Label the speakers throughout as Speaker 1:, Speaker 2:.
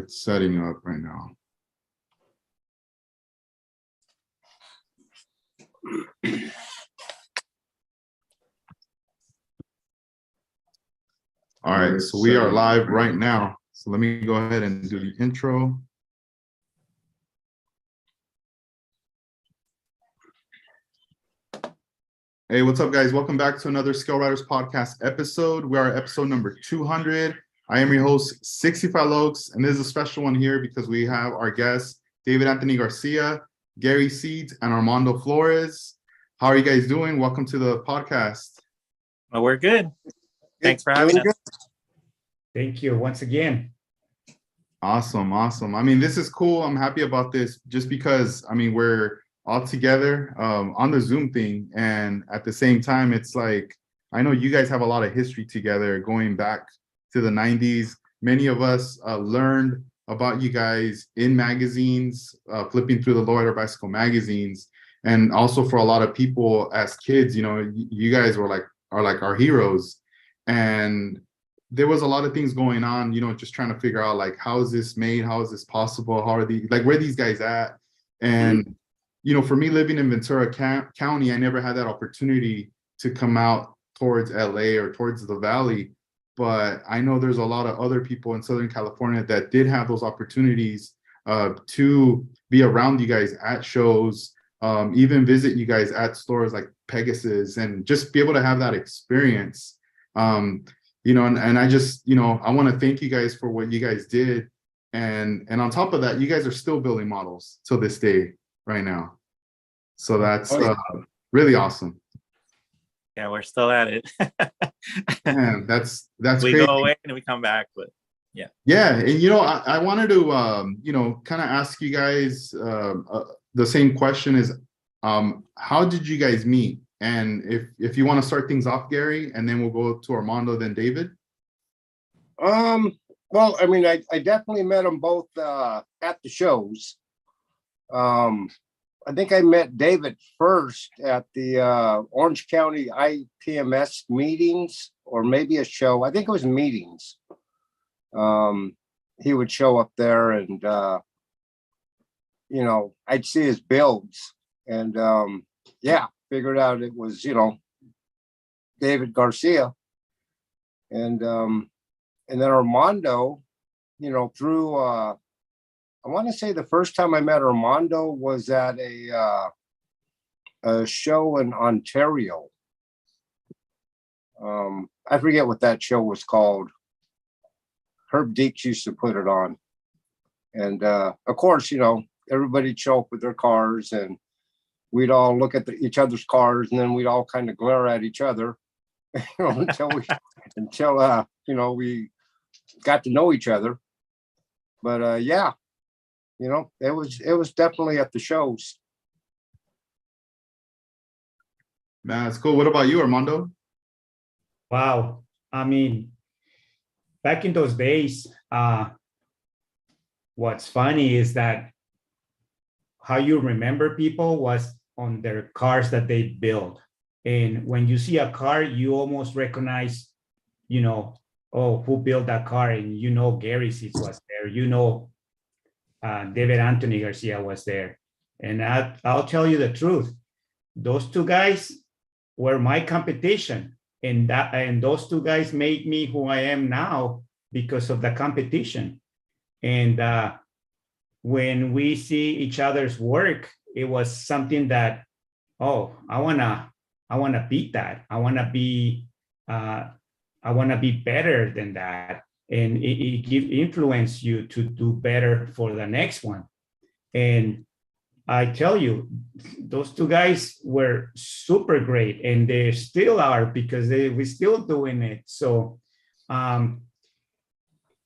Speaker 1: it's setting up right now. All right, so we are live right now. So let me go ahead and do the intro. Hey, what's up, guys? Welcome back to another Skill Riders podcast episode. We are episode number 200. I am your host, 65 Lokes, and this is a special one here because we have our guests, David Anthony Garcia, Gary Seeds, and Armando Flores. How are you guys doing? Welcome to the podcast.
Speaker 2: Well, we're good. Thanks for having us.
Speaker 3: Thank you once again.
Speaker 1: Awesome. I mean, this is cool. I'm happy about this just because, I mean, we're all together on the Zoom thing. And at the same time, it's like, I know you guys have a lot of history together going back to the 90s. Many of us learned about you guys in magazines, flipping through the Lowrider Bicycle magazines. And also for a lot of people as kids, you know, you guys are like our heroes. And there was a lot of things going on, you know, just trying to figure out like, how is this made? How is this possible? How are these, like, where are these guys at? And, you know, for me living in Ventura County, I never had that opportunity to come out towards LA or towards the Valley. But I know there's a lot of other people in Southern California that did have those opportunities to be around you guys at shows, even visit you guys at stores like Pegasus, and just be able to have that experience. You know, and I just, you know, I want to thank you guys for what you guys did. And on top of that, you guys are still building models till this day right now. So that's really awesome.
Speaker 2: Yeah, we're still at it.
Speaker 1: Man, that's
Speaker 2: we
Speaker 1: crazy.
Speaker 2: Go away and we come back, but yeah.
Speaker 1: Yeah, and you know, I wanted to you know, kind of ask you guys the same question is, how did you guys meet? And if you want to start things off, Gary, and then we'll go to Armando, then David.
Speaker 4: Well, I mean, I definitely met them both at the shows. I think I met David first at the Orange County ITMS meetings, or maybe a show. I think it was meetings. He would show up there, and you know, I'd see his builds, and yeah, figured out it was, you know, David Garcia. And then Armando, you know, through I want to say the first time I met Armando was at a show in Ontario. I forget what that show was called. Herb Deeks used to put it on. And of course, you know, everybody'd show up with their cars, and we'd all look at each other's cars, and then we'd all kind of glare at each other, you know, until you know, we got to know each other. But yeah, you know, it was definitely at the shows.
Speaker 1: Man, that's cool. What about you, Armando?
Speaker 3: Wow. I mean, back in those days, what's funny is that how you remember people was on their cars that they build. And when you see a car, you almost recognize, you know, oh, who built that car? And you know, Gary Seeds was there. You know, David Anthony Garcia was there. And I'll tell you the truth. Those two guys were my competition. And those two guys made me who I am now because of the competition. And when we see each other's work, it was something that, oh, I wanna beat that. I wanna be better than that. And it influence you to do better for the next one. And I tell you, those two guys were super great, and they still are, because we're still doing it. So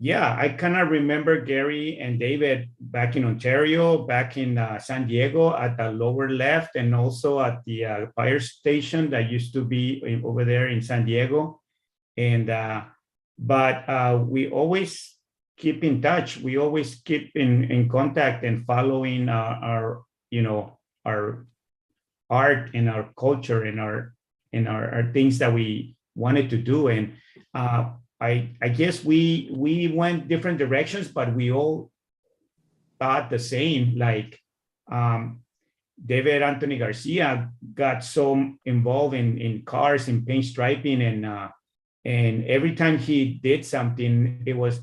Speaker 3: yeah, I kind of remember Gary and David back in Ontario, back in San Diego at the lower left, and also at the fire station that used to be over there in San Diego. And but we always keep in touch. We always keep in contact and following our you know, our art and our culture and our things that we wanted to do. And I guess we went different directions, but we all thought the same. Like David Anthony Garcia got so involved in cars and paint striping, and every time he did something, it was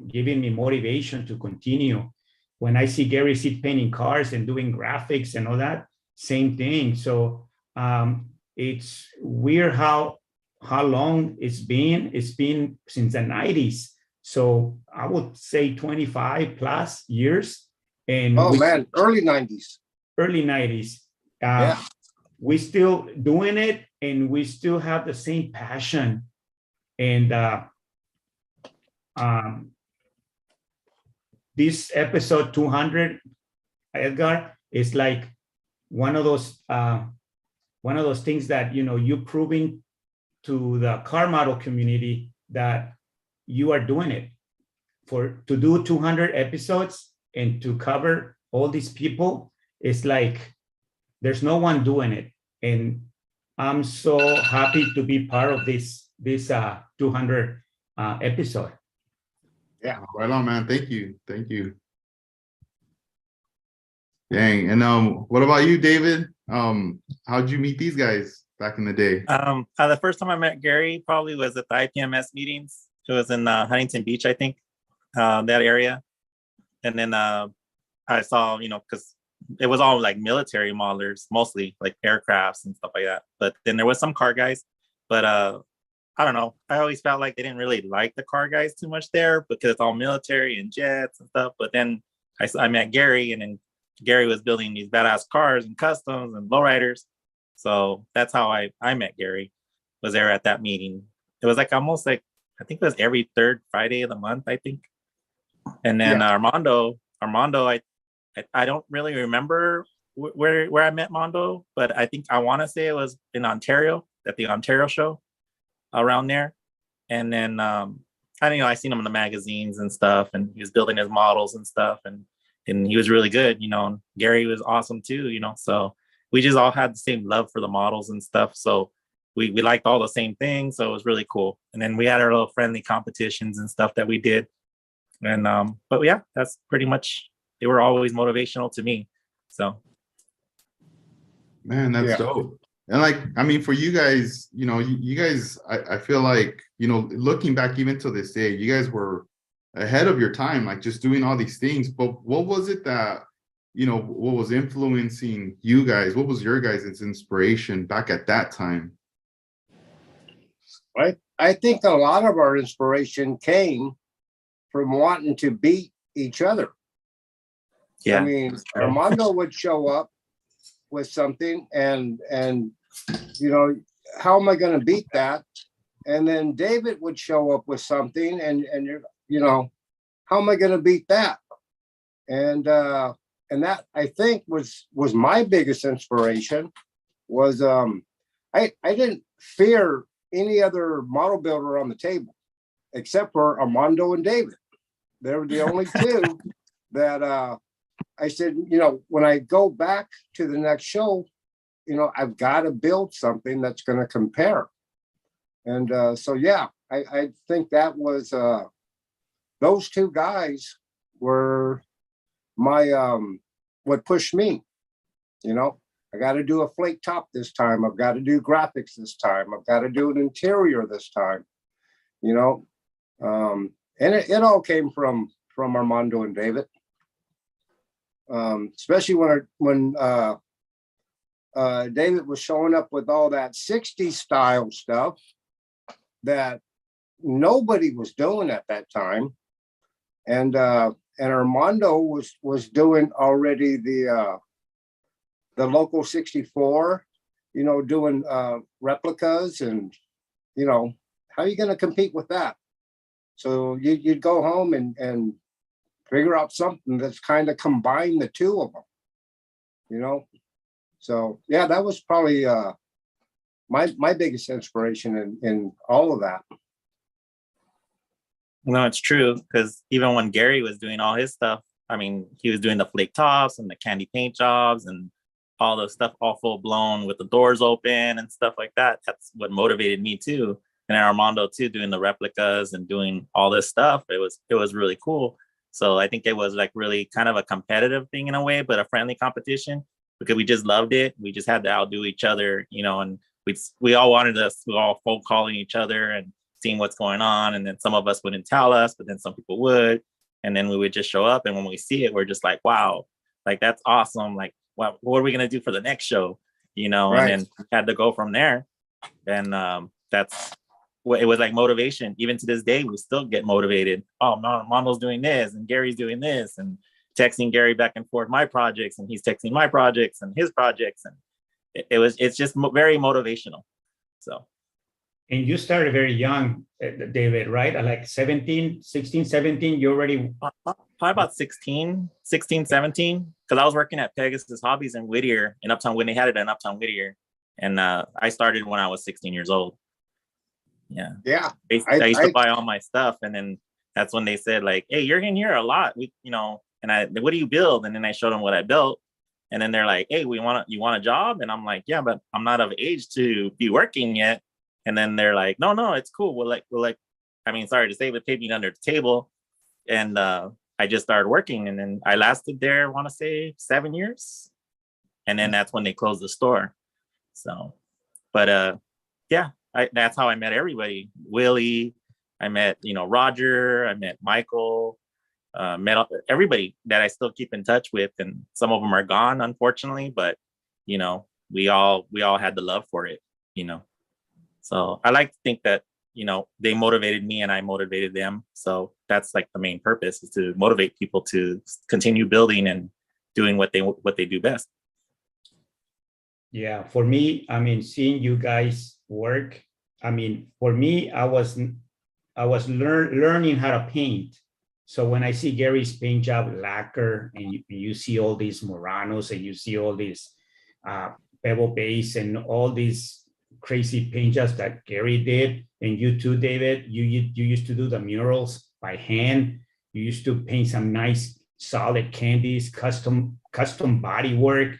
Speaker 3: giving me motivation to continue. When I see Gary Seed painting cars and doing graphics and all that, same thing. So it's weird how long it's been. It's been since the 90s. So I would say 25 plus years. And
Speaker 4: Oh man, early 90s.
Speaker 3: Early 90s.
Speaker 4: Yeah.
Speaker 3: We still doing it, and we still have the same passion. And this episode 200, Edgar, is like one of those things that, you know, you're proving to the car model community that you are doing it. To do 200 episodes and to cover all these people, it's like there's no one doing it. And I'm so happy to be part of this 200 episode.
Speaker 1: Yeah, right on, man. Thank you. Dang. And what about you, David? How'd you meet these guys back in the day?
Speaker 2: The first time I met Gary probably was at the IPMS meetings. It was in Huntington Beach, I think, that area. And then I saw, you know, because it was all like military modelers, mostly like aircrafts and stuff like that. But then there was some car guys, but I don't know. I always felt like they didn't really like the car guys too much there because it's all military and jets and stuff. But then I met Gary, and then Gary was building these badass cars and customs and lowriders. So that's how I met Gary, was there at that meeting. It was like almost like, I think it was every third Friday of the month, I think. And then Armando, I don't really remember where I met Mondo, but I think I want to say it was in Ontario, at the Ontario show around there. And then I don't know, I seen him in the magazines and stuff, and he was building his models and stuff, and he was really good, you know. And Gary was awesome too, you know. So we just all had the same love for the models and stuff. So we liked all the same things. So it was really cool. And then we had our little friendly competitions and stuff that we did. And but yeah, that's pretty much, they were always motivational to me. So
Speaker 1: Man, that's dope. And like, I mean, for you guys, you know, you guys, I feel like, you know, looking back even to this day, you guys were ahead of your time, like just doing all these things. But what was it that, you know, what was influencing you guys? What was your guys' inspiration back at that time?
Speaker 4: I think a lot of our inspiration came from wanting to beat each other.
Speaker 2: yeah,
Speaker 4: I mean, Armando would show up with something, and you know, how am I going to beat that? And then David would show up with something, and you know, how am I going to beat that? And that, I think, was my biggest inspiration. Was I didn't fear any other model builder on the table except for Armando and David. They were the only two that I said, you know, when I go back to the next show, you know, I've got to build something that's going to compare. And so, yeah, I think that was, those two guys were my, what pushed me. You know, I got to do a flake top this time. I've got to do graphics this time. I've got to do an interior this time, you know. And it all came from Armando and David. Especially when David was showing up with all that 60s style stuff that nobody was doing at that time. And Armando was doing already the local 64, you know, doing replicas, and you know, how are you going to compete with that? So you'd go home and figure out something that's kind of combine the two of them, you know. So yeah, that was probably my biggest inspiration in all of that.
Speaker 2: No, it's true, because even when Gary was doing all his stuff, I mean, he was doing the flake tops and the candy paint jobs and all the stuff all full blown with the doors open and stuff like that. That's what motivated me too. and then Armando too, doing the replicas and doing all this stuff. It was really cool. So I think it was like really kind of a competitive thing in a way, but a friendly competition because we just loved it. We just had to outdo each other, you know, and we all wanted us, we all phone calling each other and seeing what's going on. And then some of us wouldn't tell us, but then some people would. And then we would just show up. And when we see it, we're just like, wow, like that's awesome. Like, what are we going to do for the next show? You know,
Speaker 4: Right.
Speaker 2: and then had to go from there. And that's what it was like motivation. Even to this day, we still get motivated. Oh, Mondo's doing this and Gary's doing this and texting Gary back and forth my projects and he's texting my projects and his projects. And it's just very motivational. So.
Speaker 3: And you started very young, David, right? At like 17, 16, 17, you already...
Speaker 2: Probably about 16, 17, because I was working at Pegasus Hobbies in Whittier, in Uptown, when they had it in Uptown Whittier. And I started when I was 16 years old. Yeah.
Speaker 4: Yeah.
Speaker 2: I used to buy all my stuff. And then that's when they said like, hey, you're in here a lot. We, you know, and what do you build? And then I showed them what I built. And then they're like, hey, you want a job? And I'm like, yeah, but I'm not of age to be working yet. And then they're like, no, it's cool. We'll like, I mean, sorry to say, but paid me under the table. And I just started working. And then I lasted there, I want to say 7 years. And then that's when they closed the store. So, but yeah, that's how I met everybody. Willie, I met, you know, Roger, I met Michael, met everybody that I still keep in touch with. And some of them are gone, unfortunately, but you know, we all had the love for it, you know. So I like to think that, you know, they motivated me and I motivated them. So that's like the main purpose, is to motivate people to continue building and doing what they do best.
Speaker 3: Yeah, for me, I mean, seeing you guys work, I mean, for me, I was learning how to paint. So when I see Gary's paint job, lacquer, and you see all these Muranos and you see all these pebble base and all these crazy paint jobs that Gary did, and you too, David, you used to do the murals by hand. You used to paint some nice solid candies, custom body work.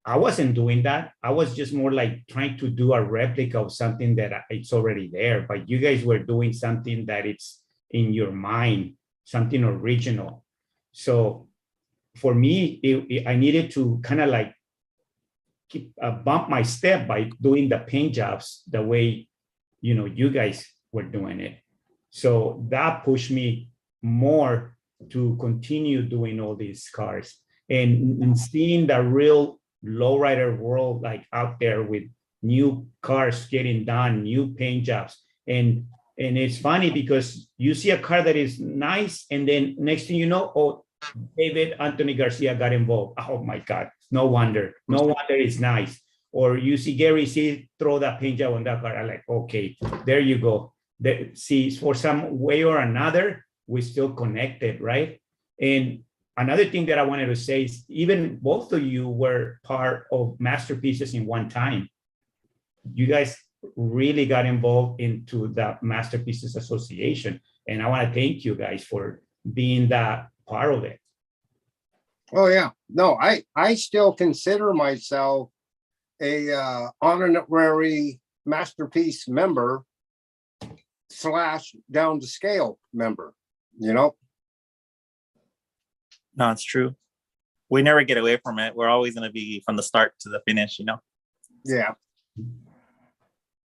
Speaker 3: I wasn't doing that. I was just more like trying to do a replica of something that it's already there. But you guys were doing something that it's in your mind, something original. So for me, I needed to kind of like bump my step by doing the paint jobs the way, you know, you guys were doing it. So that pushed me more to continue doing all these cars and seeing the real lowrider world like out there with new cars getting done, new paint jobs. And it's funny because you see a car that is nice, and then next thing you know, oh, David Anthony Garcia got involved. Oh my God, no wonder it's nice. Or you see Gary throw that paint job on that car. I'm like, okay, there you go. See, for some way or another, we're still connected, right? And another thing that I wanted to say is even both of you were part of Masterpieces in one time. You guys really got involved into the Masterpieces Association. And I want to thank you guys for being that part of it.
Speaker 4: Oh yeah, no, I still consider myself a honorary Masterpiece member / down to scale member, you know.
Speaker 2: No, it's true. We never get away from it. We're always going to be from the start to the finish, you know.
Speaker 4: Yeah.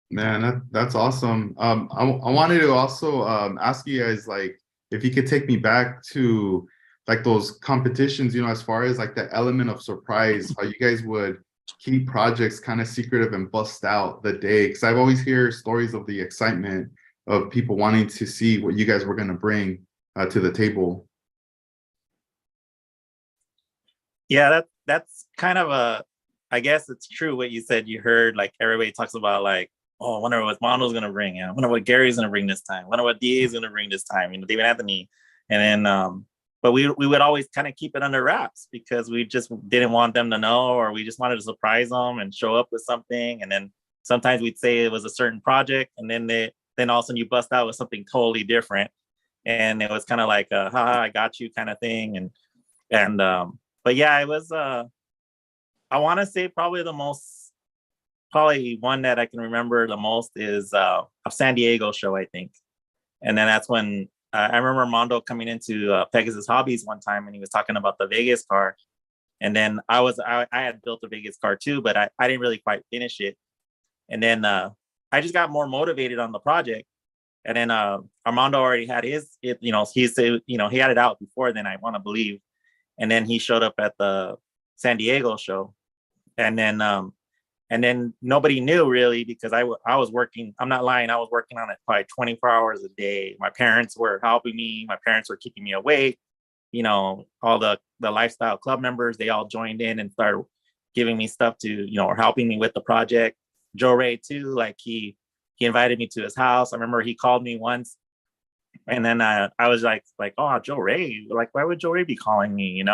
Speaker 1: Man, that's awesome. I wanted to also ask you guys, like, if you could take me back to like those competitions, you know, as far as like the element of surprise, how you guys would keep projects kind of secretive and bust out the day. Because I've always heard stories of the excitement of people wanting to see what you guys were going to bring to the table.
Speaker 2: Yeah, that's kind of I guess it's true what you said. You heard like everybody talks about like, oh, I wonder what Mondo's gonna bring. I wonder what Gary's gonna bring this time. I wonder what DA's gonna bring this time. You know, David Anthony. And then but we would always kind of keep it under wraps because we just didn't want them to know, or we just wanted to surprise them and show up with something. And then sometimes we'd say it was a certain project, and then all of a sudden you bust out with something totally different. And it was kind of like a haha, I got you kind of thing. And but yeah, it was I want to say probably the most probably one that I can remember the most is a San Diego show, I think. And then that's when I remember Armando coming into Pegasus Hobbies one time, and he was talking about the Vegas car. And then I had built a Vegas car too, but I didn't really quite finish it. And then I just got more motivated on the project. And then Armando already had he said, he had it out before then, I want to believe. And then he showed up at the San Diego show. And then nobody knew really, because I was working, I'm not lying, I was working on it probably 24 hours a day. My parents were helping me. My parents were keeping me awake. All the lifestyle club members, they all joined in and started giving me stuff to, or helping me with the project. Joe Ray too, like he invited me to his house. I remember he called me once, and then I was like, oh, Joe Ray, like, why would Joe Ray be calling me, And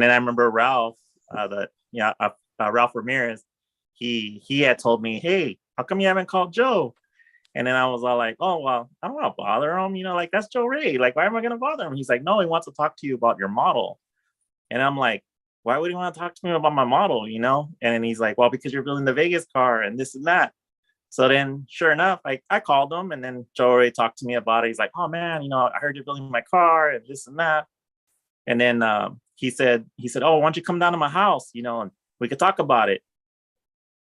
Speaker 2: then I remember Ralph, Ralph Ramirez, he had told me, hey, how come you haven't called Joe? And then I was all like, oh, well, I don't want to bother him, like, that's Joe Ray, like, why am I going to bother him? He's like, no, he wants to talk to you about your model. And I'm like, why would he want to talk to me about my model, And then he's like, well, because you're building the Vegas car and this and that. So then, sure enough, I called him, and then Joe Ray talked to me about it. He's like, oh man, I heard you're building my car and this and that. And then he said, oh, why don't you come down to my house, and we could talk about it.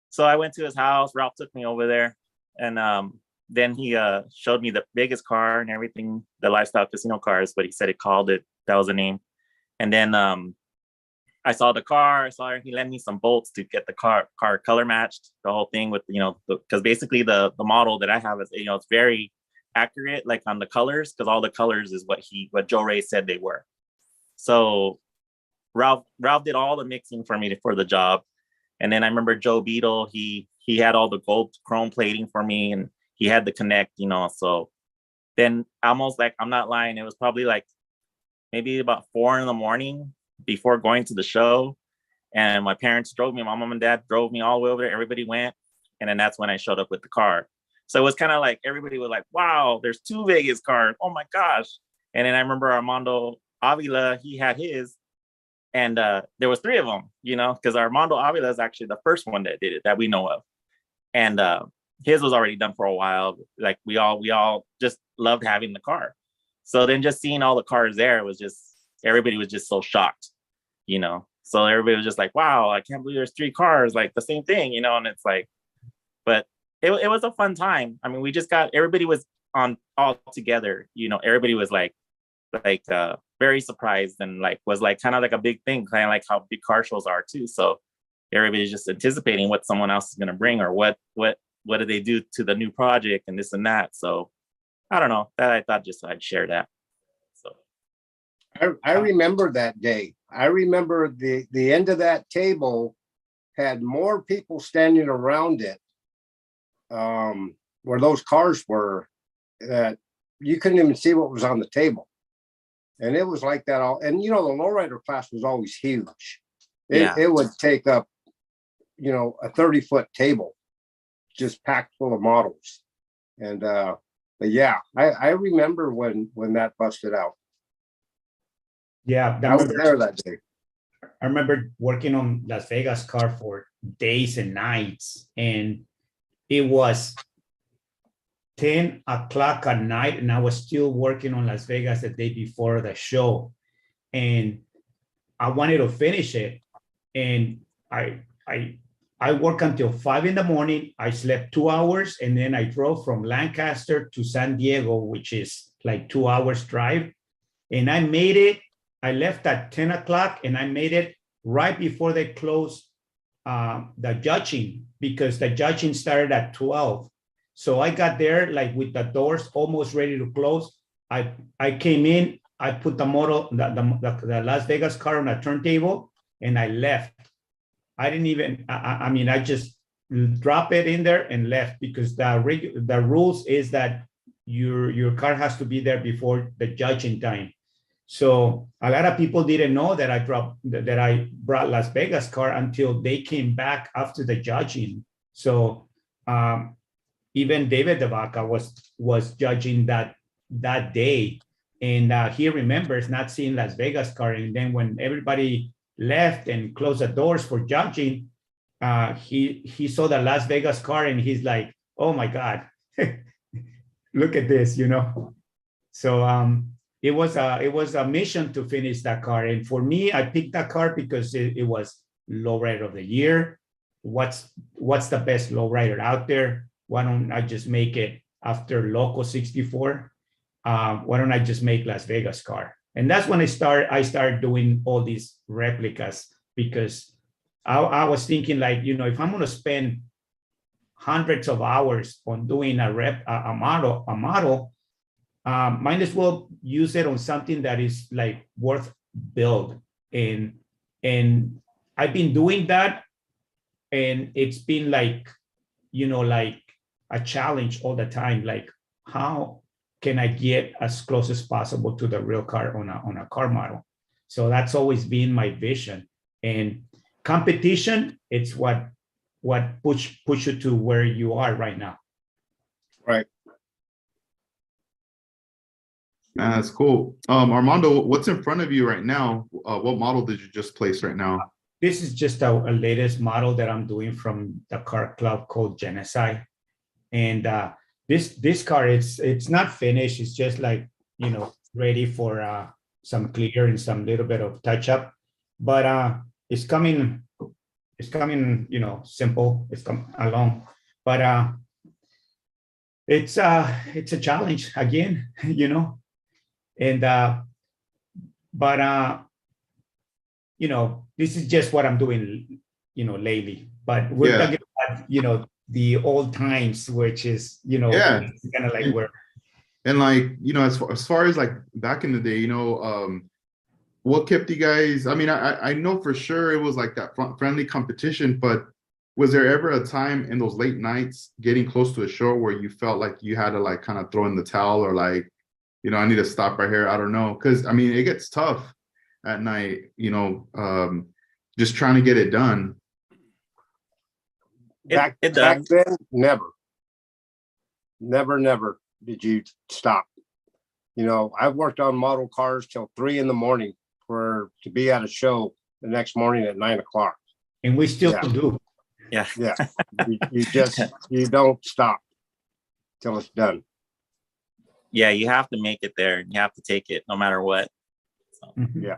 Speaker 2: So I went to his house. Ralph took me over there, and then he showed me the Vegas car and everything, the lifestyle casino cars, but he said it called it. That was the name. And then I saw the car. He lent me some bolts to get the car color matched, the whole thing with, because basically the model that I have is, it's very accurate, like on the colors, because all the colors is what Joe Ray said they were. So Ralph did all the mixing for me for the job. And then I remember Joe Beadle, he had all the gold chrome plating for me, and he had the connect, so then almost, like, I'm not lying, it was probably like maybe about 4 a.m. before going to the show. And my parents drove me, my mom and dad drove me all the way over there. Everybody went. And then that's when I showed up with the car. So it was kind of like, everybody was like, wow, there's 2 Vegas cars. Oh my gosh. And then I remember Armando Avila, he had his, and there was 3 of them, because Armando Avila is actually the first one that did it that we know of. And his was already done for a while. Like we all just loved having the car. So then just seeing all the cars there, it was just, everybody was just so shocked, So everybody was just like, wow, I can't believe there's 3 cars, like the same thing, and it's like, but it was a fun time. I mean, we just everybody was on all together, everybody was like very surprised, and was like kind of like a big thing, kind of like how big car shows are too. So everybody's just anticipating what someone else is going to bring, or what do they do to the new project and this and that. So I don't know, that I thought just I'd share that. So
Speaker 4: I remember that day. I remember the end of that table had more people standing around it, where those cars were, that you couldn't even see what was on the table. And it was like that all. And the lowrider class was always huge. It would take up, a 30-foot table, just packed full of models. And but yeah, I remember when that busted out.
Speaker 3: Yeah,
Speaker 4: I was there that day.
Speaker 3: I remember working on Las Vegas car for days and nights, and it was 10 o'clock at night, and I was still working on Las Vegas the day before the show, and I wanted to finish it. And I worked until 5 a.m. I slept 2 hours, and then I drove from Lancaster to San Diego, which is like 2 hours drive. And I made it. I left at 10 o'clock, and I made it right before they closed the judging, because the judging started at 12. So I got there like with the doors almost ready to close. I came in, I put the model, the Las Vegas car on a turntable, and I left. I didn't even, I mean, I just drop it in there and left, because the rules is that your car has to be there before the judging time. So a lot of people didn't know that I brought Las Vegas car until they came back after the judging. So even David DeVaca was judging that day, and he remembers not seeing Las Vegas car. And then when everybody left and closed the doors for judging, he saw the Las Vegas car and he's like, oh my God, look at this, you know. So it was a mission to finish that car. And for me, I picked that car because it was lowrider of the year. What's the best lowrider out there? Why don't I just make it after Loco 64? Why don't I just make Las Vegas car? And that's when I started doing all these replicas, because I was thinking, like, you know, if I'm gonna spend hundreds of hours on doing a model, might as well use it on something that is like worth build. And I've been doing that, and it's been like, you know, like a challenge all the time. Like, how can I get as close as possible to the real car on a car model? So that's always been my vision. And competition, it's what push you to where you are right now.
Speaker 4: Right.
Speaker 1: That's cool. Armando, what's in front of you right now? What model did you just place right now?
Speaker 3: This is just a latest model that I'm doing from the car club called Genocide. And this car, it's not finished. It's just like, you know, ready for some clear and some little bit of touch up. But it's coming, you know, simple. It's come along. But it's a challenge again, you know. And but you know, this is just what I'm doing, you know, lately. But we're talking about, you know, the old times, which is, you know,
Speaker 1: Yeah.
Speaker 3: kind of like where.
Speaker 1: And like, you know, as far as like back in the day, you know, what kept you guys? I mean, I know for sure it was like that friendly competition, but was there ever a time in those late nights getting close to a show where you felt like you had to like kind of throw in the towel, or like, you know, I need to stop right here? I don't know. Cause I mean, it gets tough at night, you know, just trying to get it done.
Speaker 4: Back then, never did you stop. You know, I've worked on model cars till 3 a.m. to be at a show the next morning at 9 o'clock.
Speaker 3: And we still do.
Speaker 2: Yeah.
Speaker 4: Yeah. you don't stop till it's done.
Speaker 2: Yeah, you have to make it there. You have to take it no matter what. So,
Speaker 4: Yeah.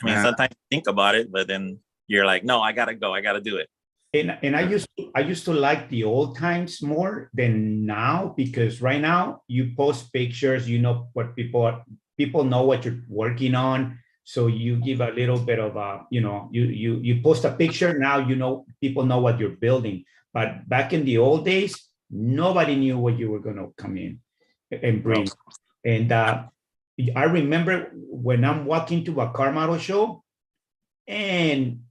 Speaker 2: I mean, sometimes you think about it, but then you're like, no, I gotta go. I gotta do it.
Speaker 3: And I used to like the old times more than now, because right now you post pictures, you know what people know what you're working on. So you give a little bit of you know, you post a picture, now you know, people know what you're building. But back in the old days, nobody knew what you were going to come in and bring. And I remember when I'm walking to a car model show, and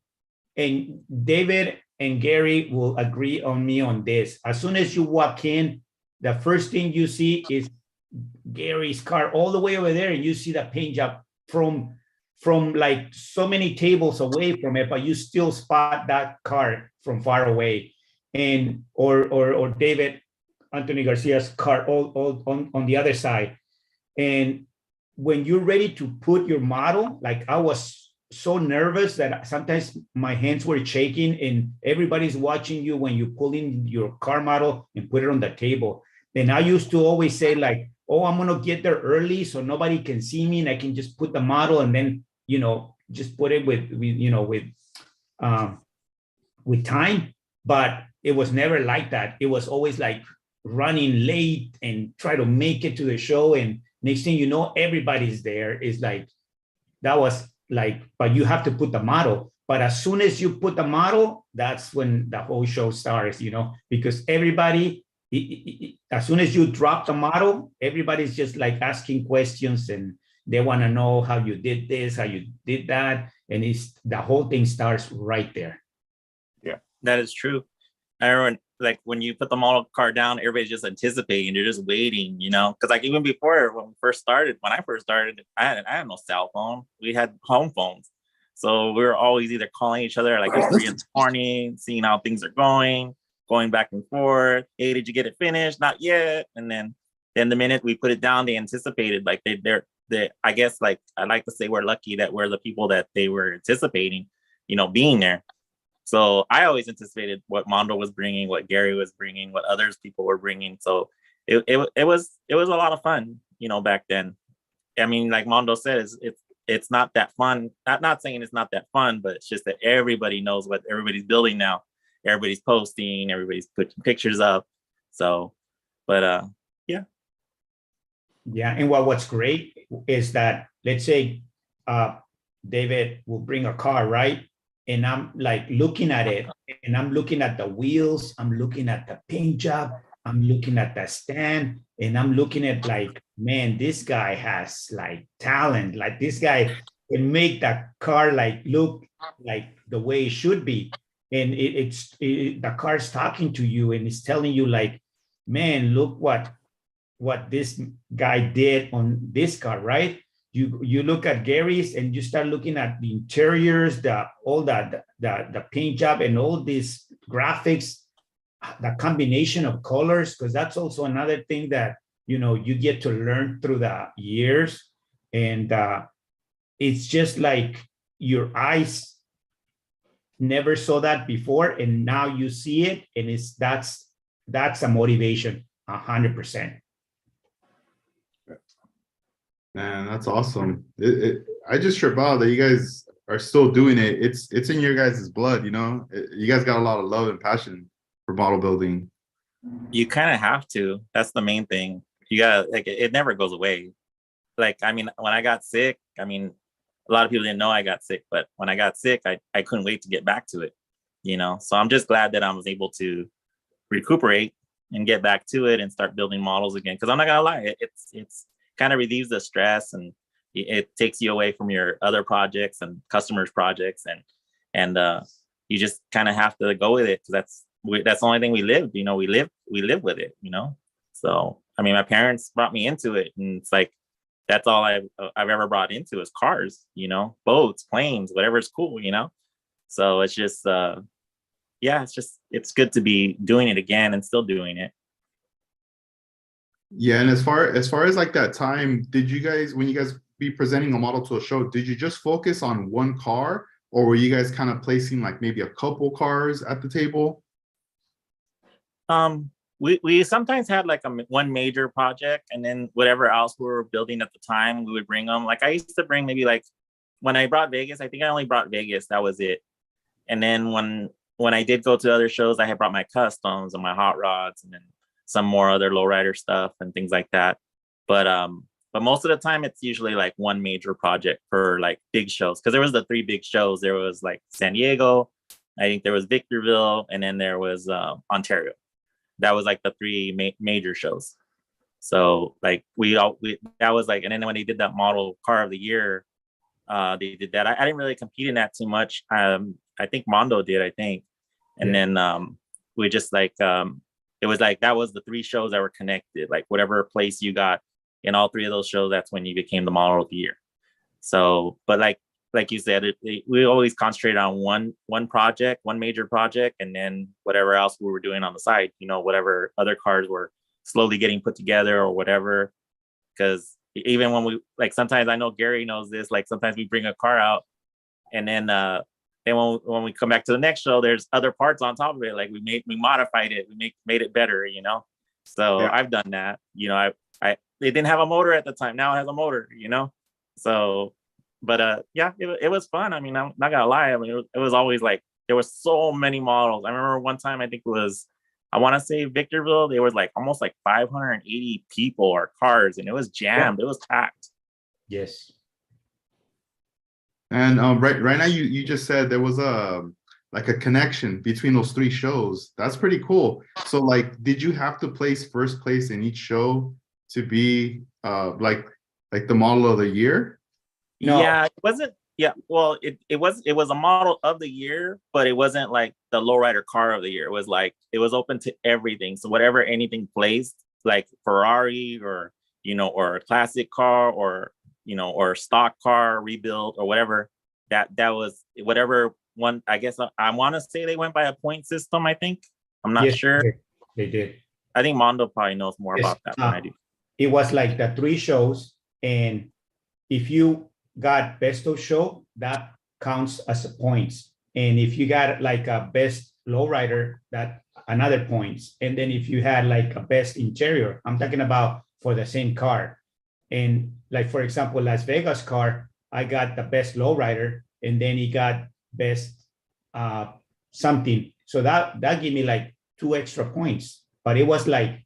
Speaker 3: David and Gary will agree on me on this. As soon as you walk in, the first thing you see is Gary's car all the way over there, and you see the paint job from like so many tables away from it, but you still spot that car from far away. And or David Anthony Garcia's car all on the other side. And when you're ready to put your model, like I was so nervous that sometimes my hands were shaking, and everybody's watching you when you pull in your car model and put it on the table. And I used to always say, like, oh, I'm gonna get there early so nobody can see me, and I can just put the model and then, you know, just put it with time. But it was never like that. It was always like running late and try to make it to the show, and next thing you know, everybody's there. It's like, that was like, but you have to put the model. But as soon as you put the model, that's when the whole show starts, you know, because everybody, as soon as you drop the model, everybody's just like asking questions, and they want to know how you did this, how you did that. And the whole thing starts right there.
Speaker 4: Yeah,
Speaker 2: that is true. I remember, like, when you put the model car down, everybody's just anticipating. You're just waiting, you know, because like even before when I first started, I had no cell phone. We had home phones, so we were always either calling each other like at 3 in the morning, seeing how things are going back and forth. Hey, did you get it finished? Not yet. And then the minute we put it down, they anticipated. Like they're I guess, like, I like to say we're lucky that we're the people that they were anticipating, you know, being there. So I always anticipated what Mondo was bringing, what Gary was bringing, what others people were bringing. So it was a lot of fun, you know, back then. I mean, like Mondo says, it's not that fun. Not saying it's not that fun, but it's just that everybody knows what everybody's building now. Everybody's posting, everybody's putting pictures up. So, but yeah.
Speaker 3: Yeah, and what's great is that, let's say David will bring a car, right? And I'm like looking at it, and I'm looking at the wheels, I'm looking at the paint job, I'm looking at the stand, and I'm looking at like, man, this guy has like talent. Like this guy can make that car like look like the way it should be. And the car's talking to you and it's telling you like, man, look what this guy did on this car, right? You look at Gary's and you start looking at the interiors, the paint job and all these graphics, the combination of colors, because that's also another thing that, you know, you get to learn through the years. And it's just like your eyes never saw that before, and now you see it, and that's a motivation, 100%.
Speaker 1: Man, that's awesome. I just trip out that you guys are still doing it. It's in your guys' blood, you know. You guys got a lot of love and passion for model building.
Speaker 2: You kind of have to. That's the main thing. You gotta, like, it never goes away. Like, I mean, when I got sick, I mean, a lot of people didn't know I got sick, but when I got sick, I couldn't wait to get back to it, you know. So I'm just glad that I was able to recuperate and get back to it and start building models again. Because I'm not gonna lie, it's kind of relieves the stress, and it takes you away from your other projects and customers' projects, and you just kind of have to go with it, because that's the only thing we live. You know, we live with it. You know, so I mean, my parents brought me into it, and it's like that's all I've ever brought into is cars. You know, boats, planes, whatever's cool. You know, so it's just yeah, it's good to be doing it again and still doing it.
Speaker 1: Yeah, and as far as like that time, did you guys, when you guys be presenting a model to a show, did you just focus on one car, or were you guys kind of placing like maybe a couple cars at the table?
Speaker 2: We sometimes had like one major project, and then whatever else we were building at the time, we would bring them. Like I used to bring maybe, like when I brought Vegas, I think I only brought Vegas. That was it. And then when I did go to other shows, I had brought my customs and my hot rods, and then some more other lowrider stuff and things like that. But most of the time it's usually like one major project for like big shows. Cause there was the 3 big shows. There was like San Diego, I think there was Victorville, and then there was Ontario. That was like the 3 major shows. So like that was like, and then when they did that model car of the year, they did that. I didn't really compete in that too much. I think Mondo did, I think. And then we just like, it was like, that was the 3 shows that were connected. Like whatever place you got in all 3 of those shows, that's when you became the model of the year. So, but like you said, we always concentrated on one project, one major project, and then whatever else we were doing on the side, you know, whatever other cars were slowly getting put together or whatever. Because even when we, like, sometimes, I know Gary knows this, like sometimes we bring a car out, and then when we come back to the next show, there's other parts on top of it. Like we modified it, we made it better, you know? So yeah. I've done that, you know, it didn't have a motor at the time. Now it has a motor, you know? So, but yeah, it was fun. I mean, I'm not gonna lie. I mean, it was always like, there was so many models. I remember one time, I think it was, I want to say Victorville, there was like almost like 580 people or cars, and it was jammed. Yeah. It was packed.
Speaker 3: Yes.
Speaker 1: And right now, you just said there was like a connection between those 3 shows. That's pretty cool. So like, did you have to place first place in each show to be like the model of the year?
Speaker 3: No.
Speaker 2: Yeah, it wasn't. Yeah, well, it was a model of the year, but it wasn't like the lowrider car of the year. It was like, it was open to everything. So whatever anything placed, like Ferrari or, you know, or a classic car, or, you know, or stock car rebuild or whatever, that was whatever one. I guess I want to say they went by a point system. I think, I'm not sure.
Speaker 3: They did.
Speaker 2: I think Mondo probably knows more about that than I do.
Speaker 3: It was like the 3 shows, and if you got best of show, that counts as points. And if you got like a best lowrider, that another points. And then if you had like a best interior, I'm talking about for the same car. And like, for example, Las Vegas car, I got the best lowrider, and then he got best something. So that gave me like 2 extra points, but it was like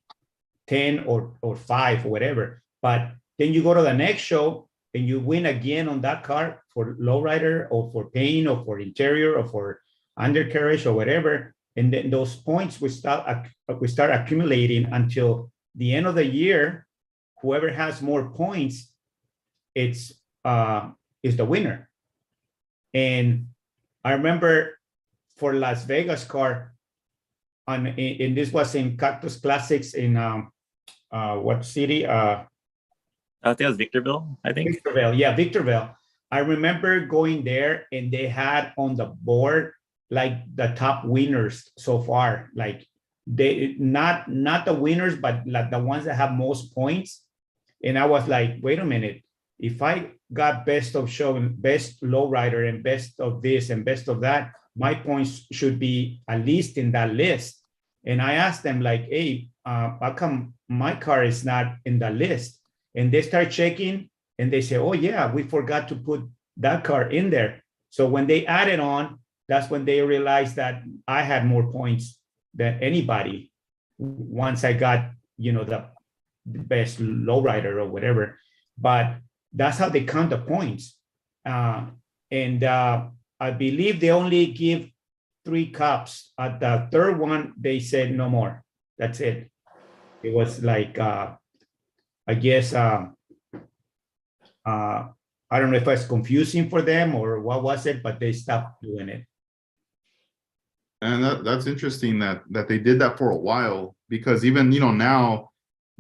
Speaker 3: 10 or 5 or whatever. But then you go to the next show and you win again on that car for lowrider or for paint or for interior or for undercarriage or whatever. And then those points we start accumulating until the end of the year. Whoever has more points, is the winner. And I remember for Las Vegas car, and this was in Cactus Classics in what city?
Speaker 2: I think it was Victorville, I think.
Speaker 3: Victorville, yeah, Victorville. I remember going there and they had on the board like the top winners so far. Like they not the winners, but like the ones that have most points. And I was like, wait a minute, if I got best of show and best lowrider and best of this and best of that, my points should be at least in that list. And I asked them like, hey, how come my car is not in the list? And they start checking and they say, oh yeah, we forgot to put that car in there. So when they added on, that's when they realized that I had more points than anybody once I got, the best lowrider or whatever. But that's how they count the points. And I believe they only give 3 cups. At the third one, they said no more. That's it. It was like, I guess, I don't know if it's confusing for them or what was it, but they stopped doing it.
Speaker 1: And that's interesting that they did that for a while, because even now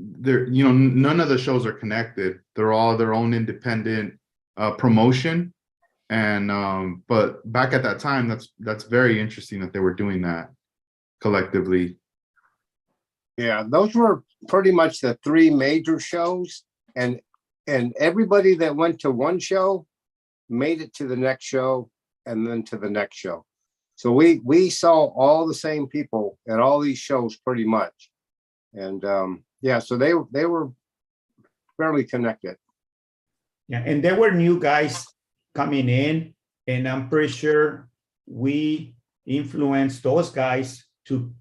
Speaker 1: they're none of the shows are connected. They're all their own independent promotion. And but back at that time, that's very interesting that they were doing that collectively.
Speaker 4: Yeah, those were pretty much the 3 major shows, and everybody that went to one show made it to the next show and then to the next show. So we saw all the same people at all these shows pretty much. And yeah, so they were fairly connected.
Speaker 3: Yeah, and there were new guys coming in, and I'm pretty sure we influenced those guys to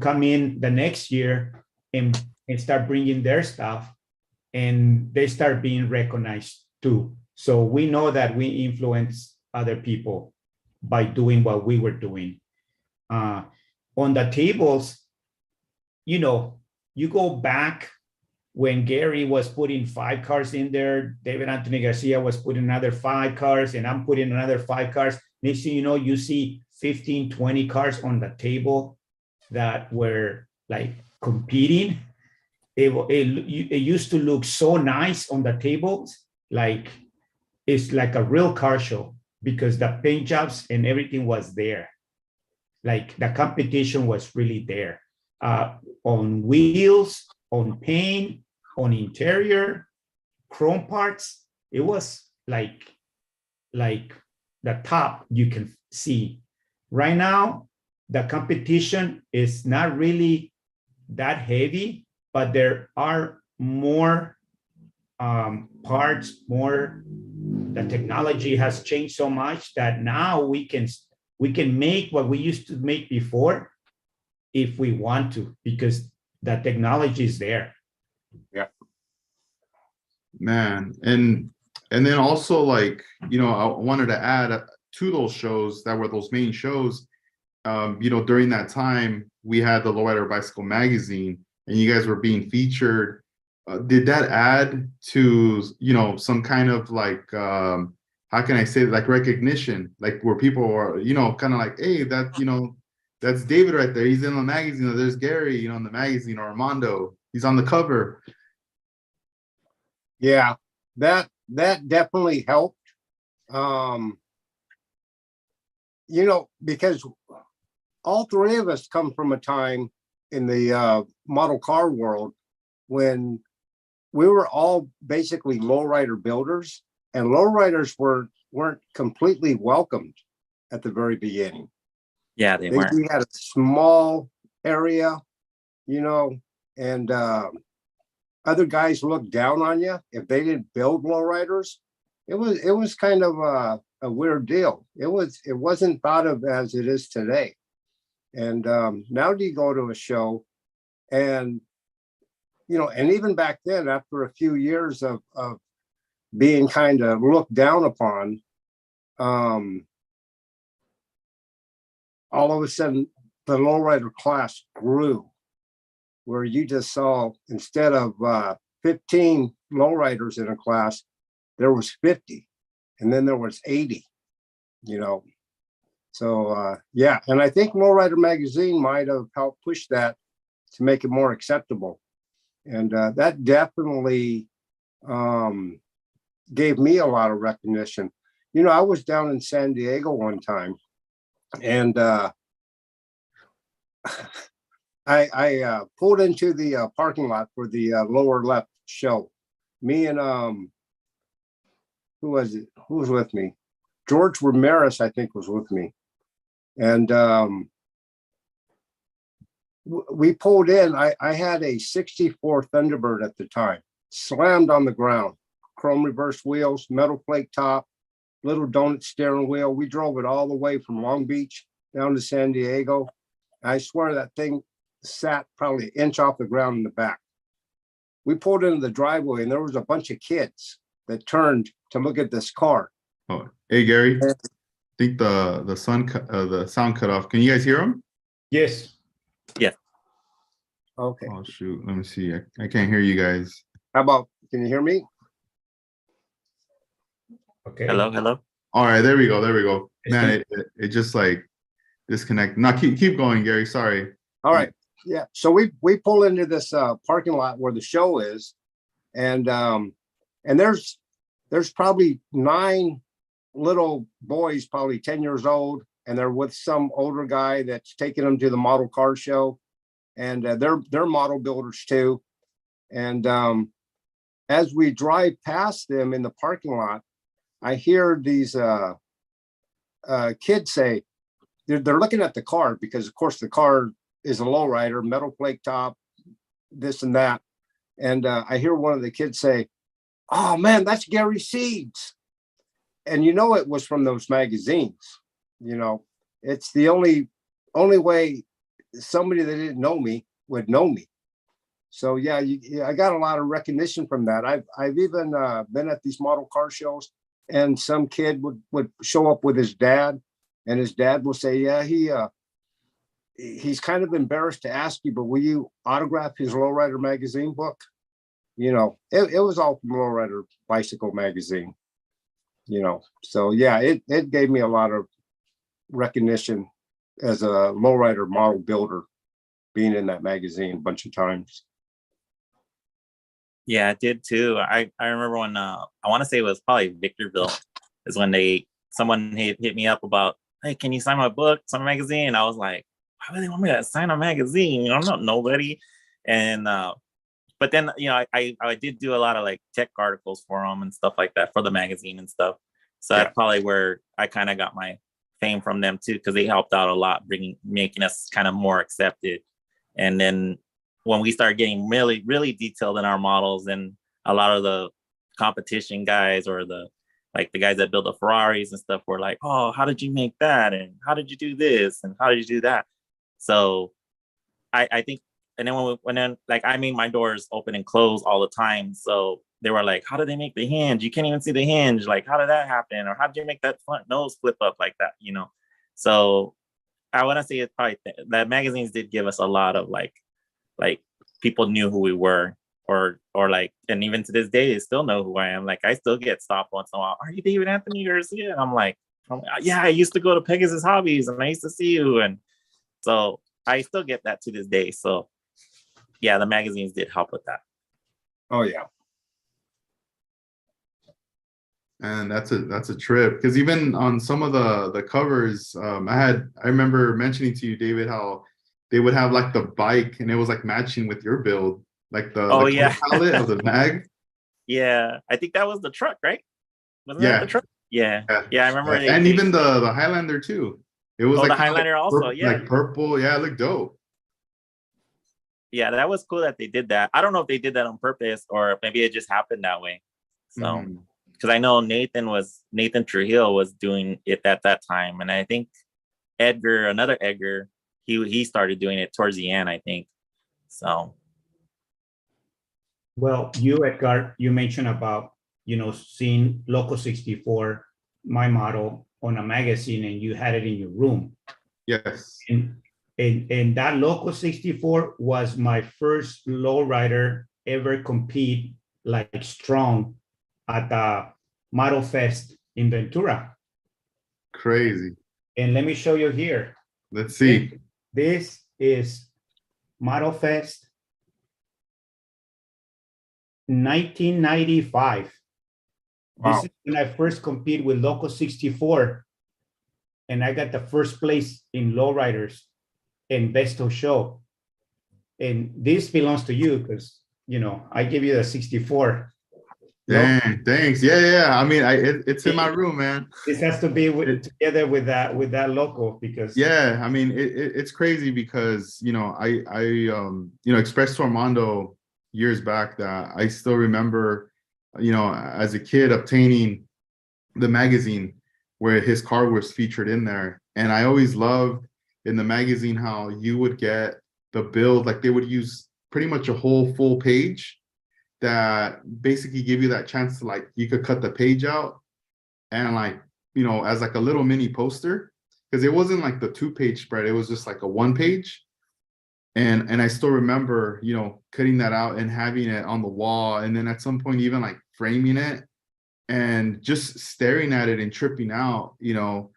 Speaker 3: come in the next year and start bringing their stuff, and they start being recognized too. So we know that we influence other people by doing what we were doing. On the tables, you go back when Gary was putting 5 cars in there, David Anthony Garcia was putting another 5 cars, and I'm putting another 5 cars. Next thing you know, you see 15, 20 cars on the table that were like competing. It used to look so nice on the tables, like it's like a real car show, because the paint jobs and everything was there. Like the competition was really there, on wheels, on paint, on interior, chrome parts. It was like the top you can see. Right now, the competition is not really that heavy, but there are more parts, more. The technology has changed so much that now we can make what we used to make before if we want to, because the technology is there.
Speaker 4: Yeah,
Speaker 1: Man, and then also, like, I wanted to add to those shows that were those main shows. During that time, we had the Lowrider Bicycle magazine, and you guys were being featured. Did that add to some kind of like how can I say it, like recognition, like where people are kind of like, hey, that's David right there, he's in the magazine, or there's Gary in the magazine, or Armando, he's on the cover.
Speaker 4: yeah, that definitely helped. Because all 3 of us come from a time in the model car world when we were all basically lowrider builders, and lowriders weren't completely welcomed at the very beginning.
Speaker 2: Yeah, they weren't.
Speaker 4: We had a small area, you know, and other guys looked down on you if they didn't build lowriders. It was kind of a weird deal. It wasn't thought of as it is today. And now you go to a show, and you know, and even back then, after a few years of being kind of looked down upon, all of a sudden the lowrider class grew, where you just saw, instead of 15 lowriders in a class, there was 50, and then there was 80, you know. So yeah, and I think Lowrider Magazine might have helped push that to make it more acceptable. And that definitely gave me a lot of recognition. You know, I was down in San Diego one time, and I pulled into the parking lot for the lower left show. Me and who was it? Who was with me? George Ramirez, I think, was with me. And we pulled in. I had a 64 Thunderbird at the time, slammed on the ground, chrome reverse wheels, metal plate top, little donut steering wheel. We drove it all the way from Long Beach down to San Diego. I swear that thing sat probably an inch off the ground in the back. We pulled into the driveway, and there was a bunch of kids that turned to look at this car.
Speaker 1: Oh, hey Gary, I think the sound cut off. Can you guys hear him?
Speaker 3: Yes.
Speaker 4: Okay.
Speaker 1: Oh shoot, let me see. I can't hear you guys.
Speaker 4: How about, can you hear me?
Speaker 3: Okay.
Speaker 2: Hello.
Speaker 1: All right, there we go. Man, it just like disconnect. No, keep going, Gary. Sorry.
Speaker 4: All right. Yeah. So we pull into this parking lot where the show is, and there's probably 9 little boys, probably 10 years old, and they're with some older guy that's taking them to the model car show, and they're model builders too. And as we drive past them in the parking lot, I hear these kids say, they're looking at the car, because of course the car is a lowrider, metal plate top, this and that. And I hear one of the kids say, "Oh man, that's Gary Seeds." And you know, it was from those magazines. You know, it's the only way somebody that didn't know me would know me. So yeah, I got a lot of recognition from that. I've even been at these model car shows, and some kid would show up with his dad, and his dad will say, "Yeah, he's kind of embarrassed to ask you, but will you autograph his Lowrider magazine book?" You know, it was all from Lowrider Bicycle magazine. You know, so yeah, it gave me a lot of recognition as a lowrider model builder, being in that magazine a bunch of times.
Speaker 2: Yeah, I did too. I remember when I want to say it was probably Victorville is when someone hit me up about, "Hey, can you sign my book, sign my magazine?" I was like, "Why would they want me to sign a magazine? I'm not nobody." And but then, you know, I did do a lot of like tech articles for them and stuff like that for the magazine and stuff. So
Speaker 4: Yeah.
Speaker 2: that's probably where I kind of got my fame from them too, because they helped out a lot, making us kind of more accepted. And then when we started getting really, really detailed in our models, and a lot of the competition guys, or the guys that build the Ferraris and stuff, were like, "Oh, how did you make that? And how did you do this? And how did you do that?" So I think, and then when like, I made my doors open and close all the time. So they were like, "How did they make the hinge? You can't even see the hinge. Like, how did that happen? Or how did you make that front nose flip up like that?" You know? So I want to say it's probably that magazines did give us a lot of like people knew who we were, or like, and even to this day, they still know who I am. Like, I still get stopped once in a while. "Are you David Anthony Garcia?" And I'm like, "Yeah, I used to go to Pegasus Hobbies and I used to see you." And so I still get that to this day. So yeah, the magazines did help with that.
Speaker 4: Oh yeah.
Speaker 1: And that's a trip, because even on some of the covers, I remember mentioning to you, David, how they would have like the bike, and it was like matching with your build, like the
Speaker 2: Yeah.
Speaker 1: color palette of the mag.
Speaker 2: Yeah, I think that was the truck, right? Wasn't that
Speaker 1: Yeah,
Speaker 2: the truck? Yeah, yeah, I remember
Speaker 1: And even the Highlander too. It was
Speaker 2: Oh,
Speaker 1: like
Speaker 2: the
Speaker 1: kinda
Speaker 2: Highlander also, yeah.
Speaker 1: like purple. Yeah, it looked dope.
Speaker 2: Yeah, that was cool that they did that. I don't know if they did that on purpose or maybe it just happened that way. So,
Speaker 1: Mhm.
Speaker 2: because I know Nathan Trujillo was doing it at that time, and I think another Edgar, he started doing it towards the end, I think. So,
Speaker 3: Well, you, Edgar, you mentioned about, seeing Loco 64, my model, on a magazine, and you had it in your room.
Speaker 1: Yes.
Speaker 3: And that Loco 64 was my first lowrider ever compete like strong at the Model Fest in Ventura.
Speaker 1: Crazy.
Speaker 3: And let me show you here.
Speaker 1: Let's see.
Speaker 3: This is Model Fest 1995.
Speaker 1: Wow.
Speaker 3: This is when I first compete with Loco 64, and I got the first place in lowriders in Best of Show. And this belongs to you because I give you the 64.
Speaker 1: Dang, thanks. Yeah. I mean, it's in my room, man.
Speaker 3: This has to be together with that Loco because
Speaker 1: Yeah, I mean, it's crazy because I expressed to Armando years back that I still remember, as a kid obtaining the magazine where his car was featured in there, and I always loved in the magazine how you would get the build, like they would use pretty much a whole full page that basically give you that chance to, like, you could cut the page out and, like, as like a little mini poster, because it wasn't like the 2-page spread, it was just like a 1-page. And I still remember, cutting that out and having it on the wall, and then at some point even like framing it and just staring at it and tripping out, the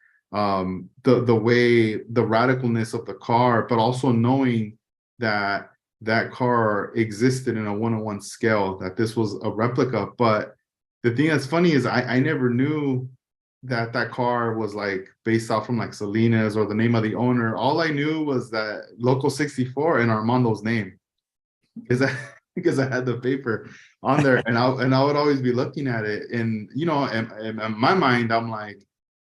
Speaker 1: way, the radicalness of the car, but also knowing that that car existed in a 1-on-1 scale, that this was a replica. But the thing that's funny is I never knew that that car was like based off from like Salinas or the name of the owner. All I knew was that Local 64 and Armando's name, because I had the paper on there, and I would always be looking at it, and in my mind I'm like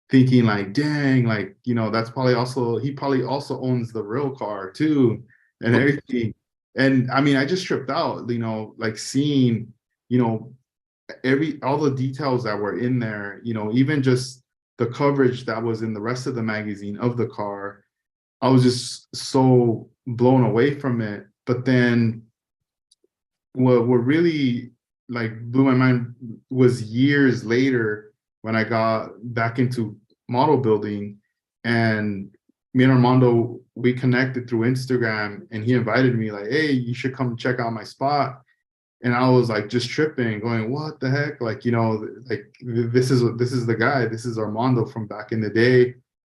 Speaker 1: thinking like, dang, like, that's probably also, he probably also owns the real car too and everything. And I mean, I just tripped out, like seeing, all the details that were in there, even just the coverage that was in the rest of the magazine of the car. I was just so blown away from it. But then what really like blew my mind was years later when I got back into model building, and me and Armando, we connected through Instagram, and he invited me like, hey, you should come check out my spot. And I was like just tripping, going, what the heck? Like, like this is the guy, this is Armando from back in the day.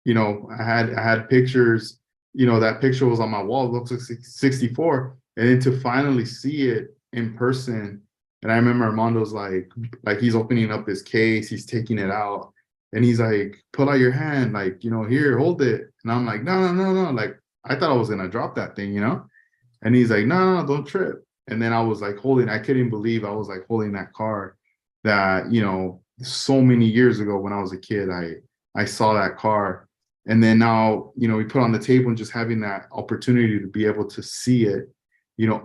Speaker 1: I had pictures, that picture was on my wall, it looks like 64. And then to finally see it in person. And I remember Armando's like he's opening up his case, he's taking it out, and he's like, pull out your hand, like, here, hold it. And I'm like, no. Like, I thought I was gonna drop that thing, And he's like, no, don't trip. And then I was like I couldn't believe I was like holding that car that, so many years ago when I was a kid, I saw that car. And then now, we put on the table, and just having that opportunity to be able to see it,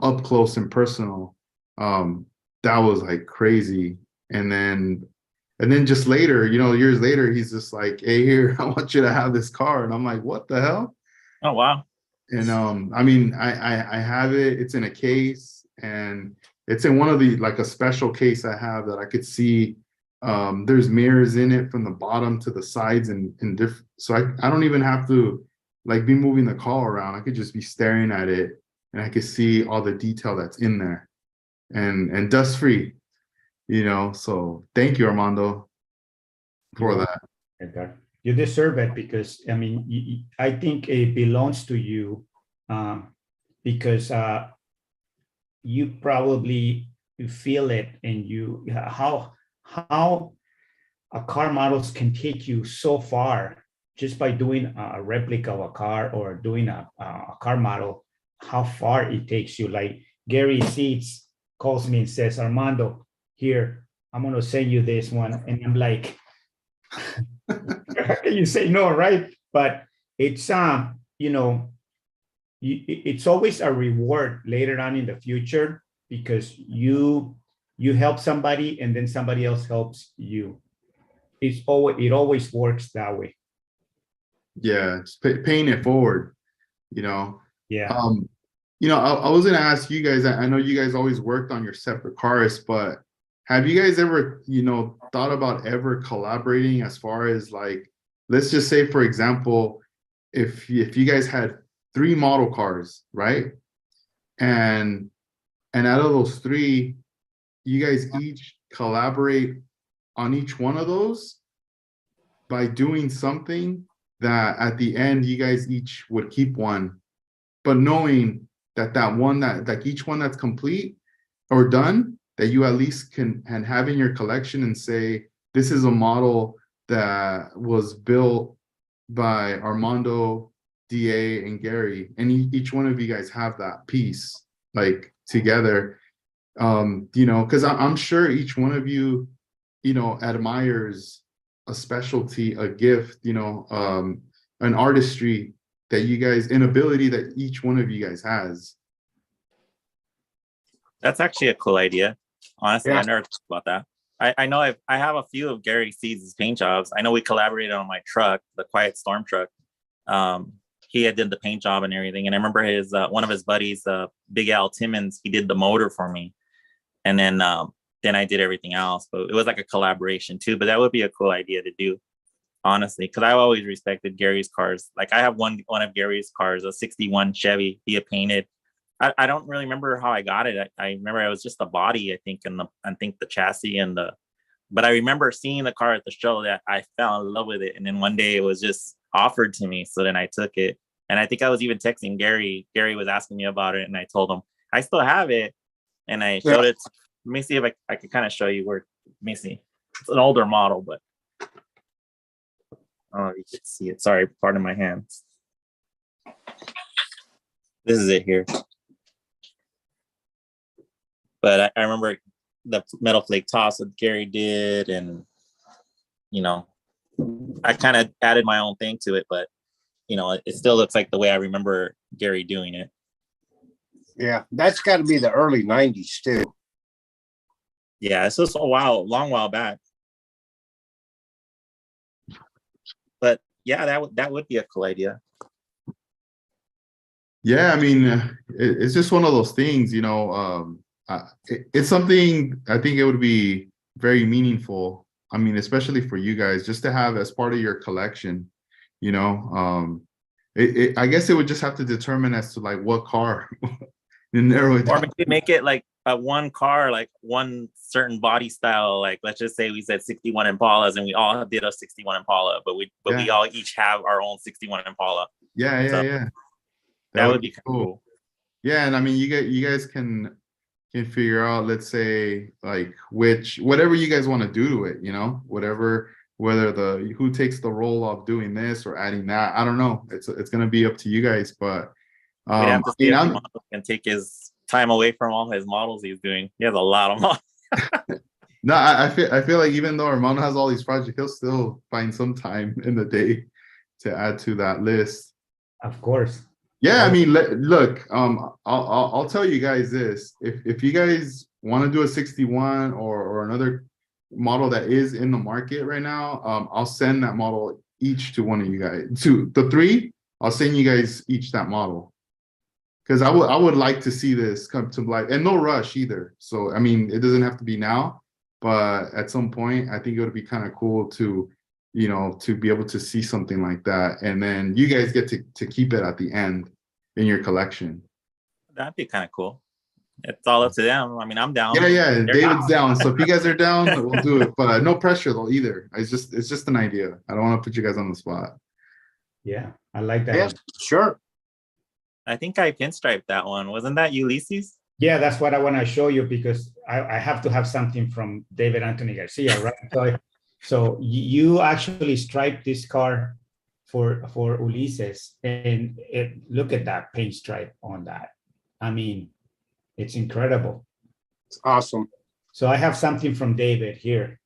Speaker 1: up close and personal, that was like crazy. And then just later, years later, he's just like, hey, here, I want you to have this car. And I'm like, what the hell?
Speaker 2: oh wow.
Speaker 1: And I mean, I have it, it's in a case, and it's in one of the, like a special case I have that I could see, there's mirrors in it from the bottom to the sides, and different, so I don't even have to like be moving the car around. I could just be staring at it, and I could see all the detail that's in there, and dust free, so thank you, Armando, for that.
Speaker 3: Okay. You deserve it because I mean, I think it belongs to you, because you probably feel it, and how a car models can take you so far just by doing a replica of a car or doing a car model. How far it takes you. Like Gary Seats calls me and says, Armando, here, I'm gonna send you this one, and I'm like, You say no, right? But it's you know, it's always a reward later on in the future because you help somebody and then somebody else helps you. It always works that way.
Speaker 1: Yeah, just paying it forward, you know.
Speaker 3: Yeah.
Speaker 1: I was gonna ask you guys, I know you guys always worked on your separate cars, but have you guys ever, thought about ever collaborating as far as like, let's just say, for example, if you guys had 3 model cars, right? And out of those 3, you guys each collaborate on each one of those by doing something that at the end you guys each would keep one, but knowing that one that like each one that's complete or done, that you at least can and have in your collection and say, this is a model that was built by Armando, DA, and Gary, and each one of you guys have that piece like together. Because I'm sure each one of you, admires a specialty, a gift, an artistry that you guys, an ability that each one of you guys has.
Speaker 2: That's actually a cool idea. Honestly,
Speaker 4: Yeah.
Speaker 2: I never thought about that. I know I have a few of Gary Seeds' paint jobs. I know we collaborated on my truck, the Quiet Storm truck. He had did the paint job and everything. And I remember his one of his buddies, Big Al Timmons, he did the motor for me. And then I did everything else. But it was like a collaboration too. But that would be a cool idea to do, honestly, because I've always respected Gary's cars. Like I have one of Gary's cars, a 61 Chevy he had painted. I don't really remember how I got it. I remember it was just the body, I think, and the chassis but I remember seeing the car at the show that I fell in love with it. And then one day it was just offered to me. So then I took it. And I think I was even texting Gary. Gary was asking me about it. And I told him, I still have it. And I showed it. Let me see if I could kind of show you where, let me see. It's an older model, but oh, you can see it. Sorry, pardon my hands. This is it here. But I remember the metal flake toss that Gary did, and I kind of added my own thing to it, but it still looks like the way I remember Gary doing it.
Speaker 4: Yeah, that's got to be the early 90s too.
Speaker 2: Yeah, it's just a long while back. But yeah, that would be a cool idea.
Speaker 1: Yeah, I mean, it's just one of those things, it's something I think it would be very meaningful. I mean, especially for you guys, just to have as part of your collection, I guess it would just have to determine as to like what car and narrow it
Speaker 2: Or
Speaker 1: down.
Speaker 2: maybe make it like a one car, like one certain body style. Like let's just say we said 61 Impalas and we all did a 61 Impala, but we all each have our own 61 Impala.
Speaker 1: Yeah.
Speaker 2: That would be
Speaker 1: cool. Yeah, and I mean, you guys can figure out, let's say, like whatever you guys want to do to it, whether who takes the role of doing this or adding that. I don't know. It's gonna be up to you guys, but
Speaker 2: we'd have to see if Armando can take his time away from all his models he's doing. He has a lot of models.
Speaker 1: No, I feel like even though Armando has all these projects, he'll still find some time in the day to add to that list.
Speaker 3: Of course.
Speaker 1: Yeah, I mean, look, I'll tell you guys this. If you guys want to do a 61 or another model that is in the market right now, I'll send that model each to one of you guys. To the 3, I'll send you guys each that model. Because I would like to see this come to life, and no rush either. So I mean, it doesn't have to be now, but at some point, I think it would be kind of cool to to be able to see something like that. And then you guys get to keep it at the end in your collection.
Speaker 2: That'd be kind of cool. It's all up to them. I mean, I'm down.
Speaker 1: Yeah. David's down. So if you guys are down, we'll do it. But no pressure though either. It's just an idea. I don't want to put you guys on the spot.
Speaker 3: Yeah, I like that.
Speaker 4: Yes, sure.
Speaker 2: I think I pinstriped that one. Wasn't that Ulysses?
Speaker 3: Yeah, that's what I want to show you because I have to have something from David Anthony Garcia, right? So you actually striped this car for Ulises, and look at that paint stripe on that. I mean, it's incredible.
Speaker 4: It's awesome.
Speaker 3: So I have something from David here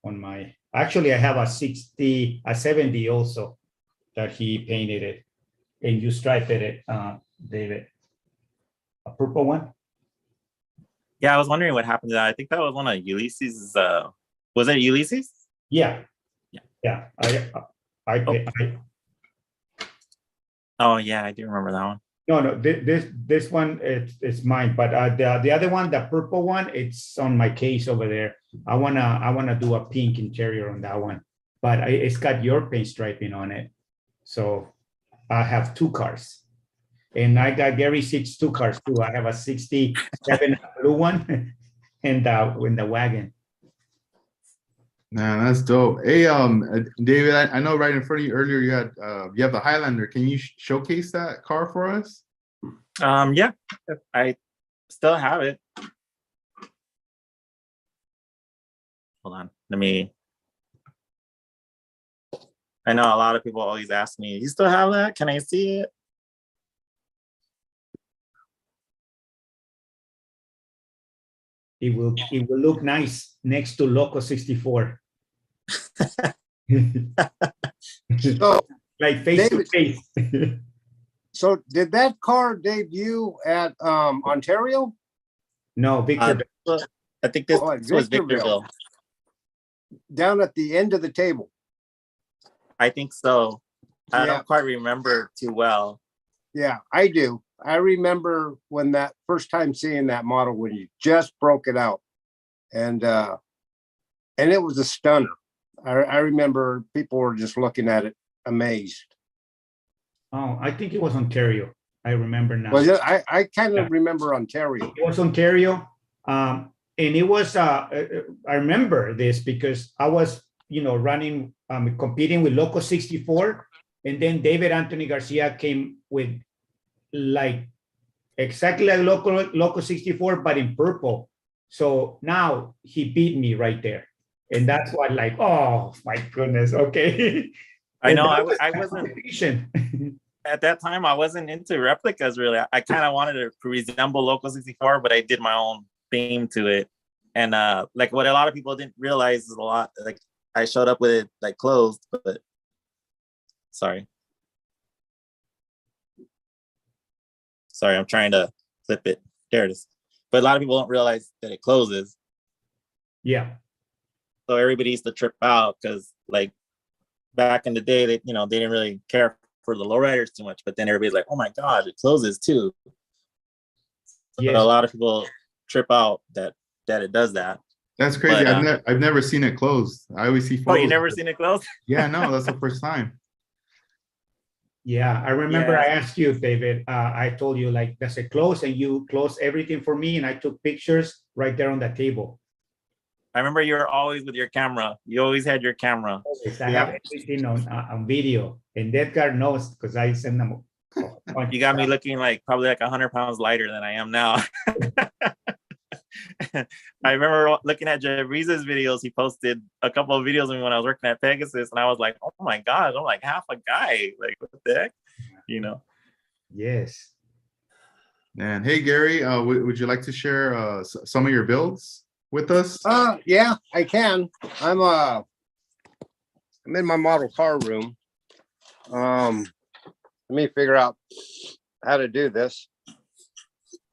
Speaker 3: on my Actually, I have a 60, a 70 also that he painted it, and you striped it, David. A purple one?
Speaker 2: Yeah, I was wondering what happened to that. I think that was one of Ulysses. Was it Ulysses?
Speaker 3: Yeah.
Speaker 2: Yeah.
Speaker 3: Yeah. I
Speaker 2: Oh yeah, I do remember that one.
Speaker 3: no, this one it's mine, but the other one, the purple one, it's on my case over there. I wanna do a pink interior on that one, but it's got your paint striping on it. So I have two cars, and I got Gary 62 cars too. I have a 67 blue one, and in the wagon.
Speaker 1: Man, that's dope. Hey, David, I know right in front of you earlier you had you have the Highlander. Can you showcase that car for us?
Speaker 2: Yeah, I still have it. Hold on, let me. I know a lot of people always ask me, "You still have that? Can I see it?"
Speaker 3: It will look nice next to Loco 64.
Speaker 4: So,
Speaker 3: Like face to
Speaker 4: David-
Speaker 3: face.
Speaker 4: so did that car debut at Ontario?
Speaker 3: No, Victor.
Speaker 2: I think this
Speaker 4: Oh, at
Speaker 2: was
Speaker 4: Victorville.
Speaker 2: Victorville.
Speaker 4: Down at the end of the table.
Speaker 2: I think so. I
Speaker 4: Yeah.
Speaker 2: don't quite remember too well.
Speaker 4: Yeah, I do. I remember when that first time seeing that model when you just broke it out, and it was a stunner. I remember people were just looking at it amazed.
Speaker 3: Oh, I think it was Ontario. I remember now.
Speaker 4: Was it? I kind of
Speaker 3: Yeah.
Speaker 4: remember Ontario.
Speaker 3: It was Ontario. And it was, I remember this because I was, running, competing with Loco 64. And then David Anthony Garcia came with like exactly like Loco 64, but in purple. So now he beat me right there. And that's what, like, oh my goodness. Okay.
Speaker 2: I know
Speaker 3: And
Speaker 2: I
Speaker 3: that was
Speaker 2: wasn't
Speaker 3: competition.
Speaker 2: at that time. I wasn't into replicas really. I kind of wanted to resemble Local 64, but I did my own theme to it. And like what a lot of people didn't realize is a lot. Like I showed up with it like closed, but sorry, I'm trying to flip it. There it is. But a lot of people don't realize that it closes.
Speaker 3: Yeah.
Speaker 2: So everybody used to trip out because like back in the day, they didn't really care for the lowriders too much. But then everybody's like, oh my God, it closes too. So
Speaker 3: Yes.
Speaker 2: a lot of people trip out that it does that.
Speaker 1: That's crazy.
Speaker 2: But,
Speaker 1: I've never seen it closed. I always see
Speaker 2: Oh,
Speaker 1: photos.
Speaker 2: you never seen it close?
Speaker 1: Yeah, no, that's the first time.
Speaker 3: Yeah, I remember
Speaker 2: Yeah.
Speaker 3: I asked you, David, I told you, like, does it close? And you closed everything for me, and I took pictures right there on the table.
Speaker 2: I remember you were always with your camera. You always had your camera.
Speaker 3: Always. I
Speaker 4: Yeah.
Speaker 3: have everything on video, and Edgar knows because I send them.
Speaker 2: You got me looking like probably like 100 pounds lighter than I am now. I remember looking at Javisa's videos. He posted a couple of videos of me when I was working at Pegasus, and I was like, oh my God, I'm like half a guy. Like, what the heck?
Speaker 3: Yes.
Speaker 1: And hey, Gary, would you like to share some of your builds with us?
Speaker 4: Yeah, I can. I'm in my model car room. Let me figure out how to do this.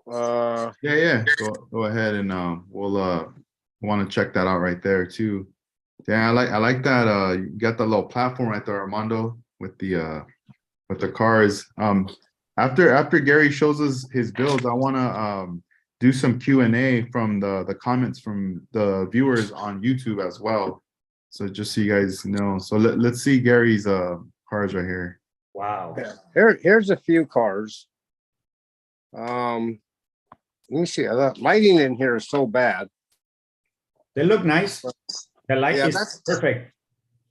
Speaker 1: Yeah. Go ahead, and we'll want to check that out right there too. Yeah, I like that. You got the little platform right there, Armando, with the cars. After Gary shows us his builds, I want to do some Q&A from the comments from the viewers on YouTube as well. So just so you guys know. So let's see Gary's cars right here.
Speaker 3: Wow.
Speaker 4: here's a few cars. Let me see. The lighting in here is so bad.
Speaker 3: They look nice. The light
Speaker 4: Yeah,
Speaker 3: is perfect.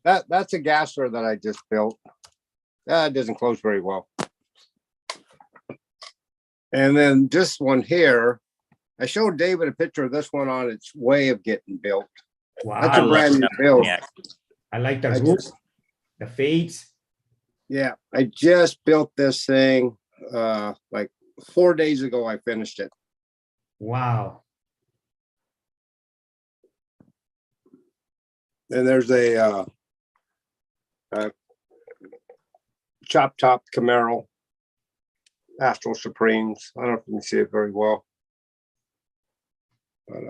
Speaker 4: That's a gasser that I just built. That doesn't close very well. And then this one here, I showed David a picture of this one on its way of getting built.
Speaker 3: Wow.
Speaker 4: That's a brand new build.
Speaker 2: Yeah.
Speaker 3: I like the
Speaker 4: I
Speaker 3: roof,
Speaker 4: just-
Speaker 3: the fades.
Speaker 4: Yeah, I just built this thing like 4 days ago. I finished it.
Speaker 3: Wow.
Speaker 4: And there's a chop top Camaro Astral Supremes. I don't know if you can see it very well, but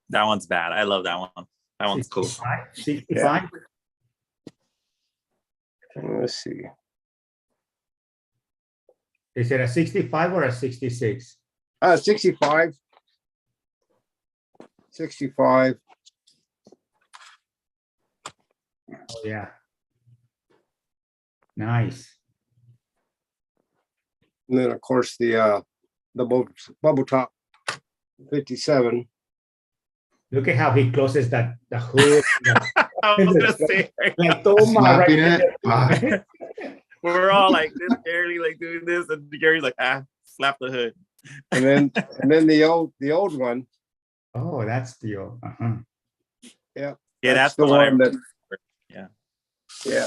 Speaker 2: That one's bad. I love that one. That one's cool.
Speaker 3: 65?
Speaker 4: let's see.
Speaker 3: Is it a 65 or a 66?
Speaker 4: 65. 65.
Speaker 3: Oh, yeah. Nice.
Speaker 4: And then of course the bubble top 57.
Speaker 3: Look at how he closes the hood.
Speaker 2: I was gonna say,
Speaker 3: Like, toma,
Speaker 1: Slapping
Speaker 3: right
Speaker 1: it.
Speaker 3: there.
Speaker 2: we're all like this, barely like doing this, and Gary's like, slap the hood.
Speaker 4: And then the old one.
Speaker 3: Oh, that's the old.
Speaker 2: Yeah, that's
Speaker 4: the
Speaker 2: the one.
Speaker 4: one that.
Speaker 2: Yeah.
Speaker 4: Yeah,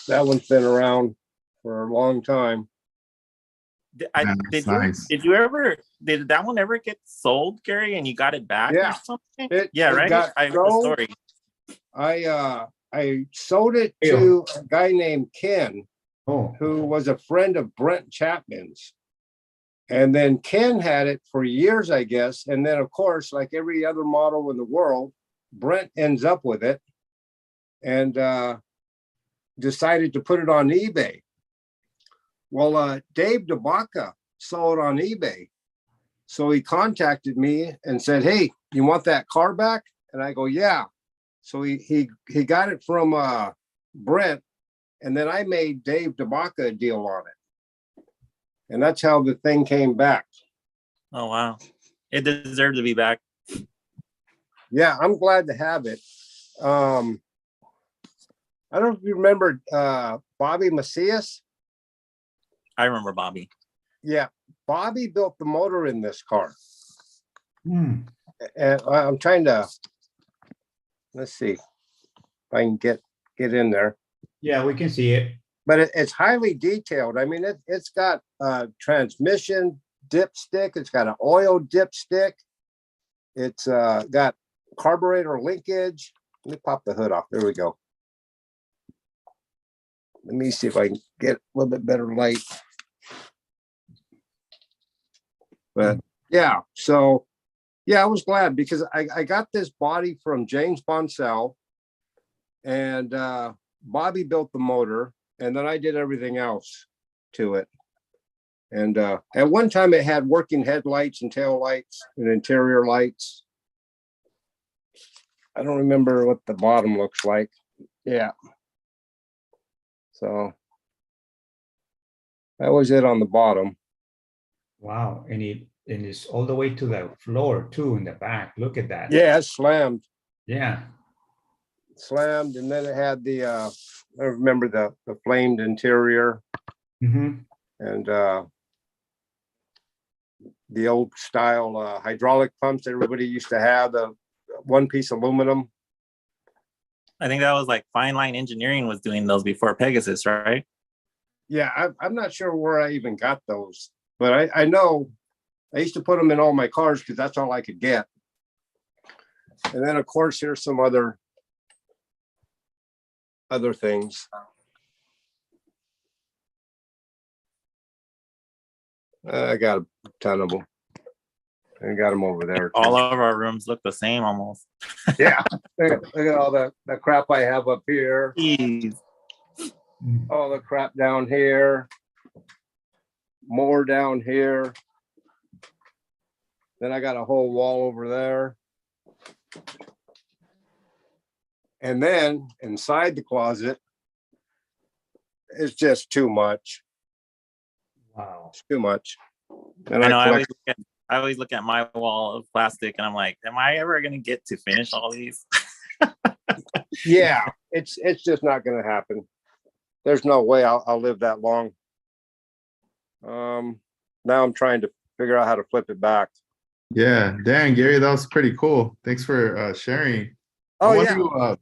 Speaker 4: that one's been around for a long time.
Speaker 2: Did
Speaker 1: Nice.
Speaker 2: did that one ever get sold, Gary, and you got it back
Speaker 4: Yeah.
Speaker 2: or something?
Speaker 4: It
Speaker 2: Right.
Speaker 4: got
Speaker 2: I heard the
Speaker 4: sold.
Speaker 2: story.
Speaker 4: I sold it to a guy named Ken,
Speaker 3: Oh,
Speaker 4: who was a friend of Brent Chapman's. And then Ken had it for years, I guess. And then, of course, like every other model in the world, Brent ends up with it and decided to put it on eBay. Well, Dave DeBaca saw it on eBay. So he contacted me and said, "Hey, you want that car back?" And I go, "Yeah." So he got it from Brent, and then I made Dave DeBaca a deal on it. And that's how the thing came back.
Speaker 2: Oh wow, it deserved to be back.
Speaker 4: Yeah, I'm glad to have it. I don't know if you remember Bobby Macias.
Speaker 2: I remember Bobby.
Speaker 4: Yeah, Bobby built the motor in this car.
Speaker 3: hmm.
Speaker 4: And I'm trying to, let's see if I can get in there.
Speaker 3: Yeah, we can see it.
Speaker 4: But it's highly detailed. I mean, it's got transmission dipstick. It's got an oil dipstick. It's got carburetor linkage. Let me pop the hood off. There we go. Let me see if I can get a little bit better light. But yeah, so yeah, I was glad because I got this body from James Bonsell, and Bobby built the motor, and then I did everything else to it. And at one time it had working headlights and tail lights and interior lights. I don't remember what the bottom looks like. Yeah. So that was it on the bottom.
Speaker 3: Wow, and it's all the way to the floor too in the back. Look at that.
Speaker 4: Yeah, it's slammed.
Speaker 3: Yeah.
Speaker 4: Slammed, and then it had the I remember the flamed interior
Speaker 3: Mm-hmm.
Speaker 4: and the old style hydraulic pumps everybody used to have, the one piece aluminum.
Speaker 2: I think that was like Fine Line Engineering was doing those before Pegasus, right?
Speaker 4: Yeah, I'm not sure where I even got those, but I know I used to put them in all my cars because that's all I could get. And then of course here's some other things. I got a ton of them. I got them over there.
Speaker 2: All of our rooms look the same almost.
Speaker 4: Yeah, look at all the crap I have up here.
Speaker 2: Jeez.
Speaker 4: All the crap down here. More down here. Then I got a whole wall over there. And then inside the closet, it's just too much.
Speaker 3: Wow.
Speaker 4: It's too much. And
Speaker 2: I know.
Speaker 4: collect-
Speaker 2: I always look at my wall of plastic, and I'm like, "Am I ever gonna get to finish all these?"
Speaker 4: yeah, it's just not going to happen. There's no way I'll live that long. Now I'm trying to figure out how to flip it back.
Speaker 1: Yeah, Dan, Gary, that was pretty cool. Thanks for sharing.
Speaker 4: Oh,
Speaker 1: I want
Speaker 4: yeah.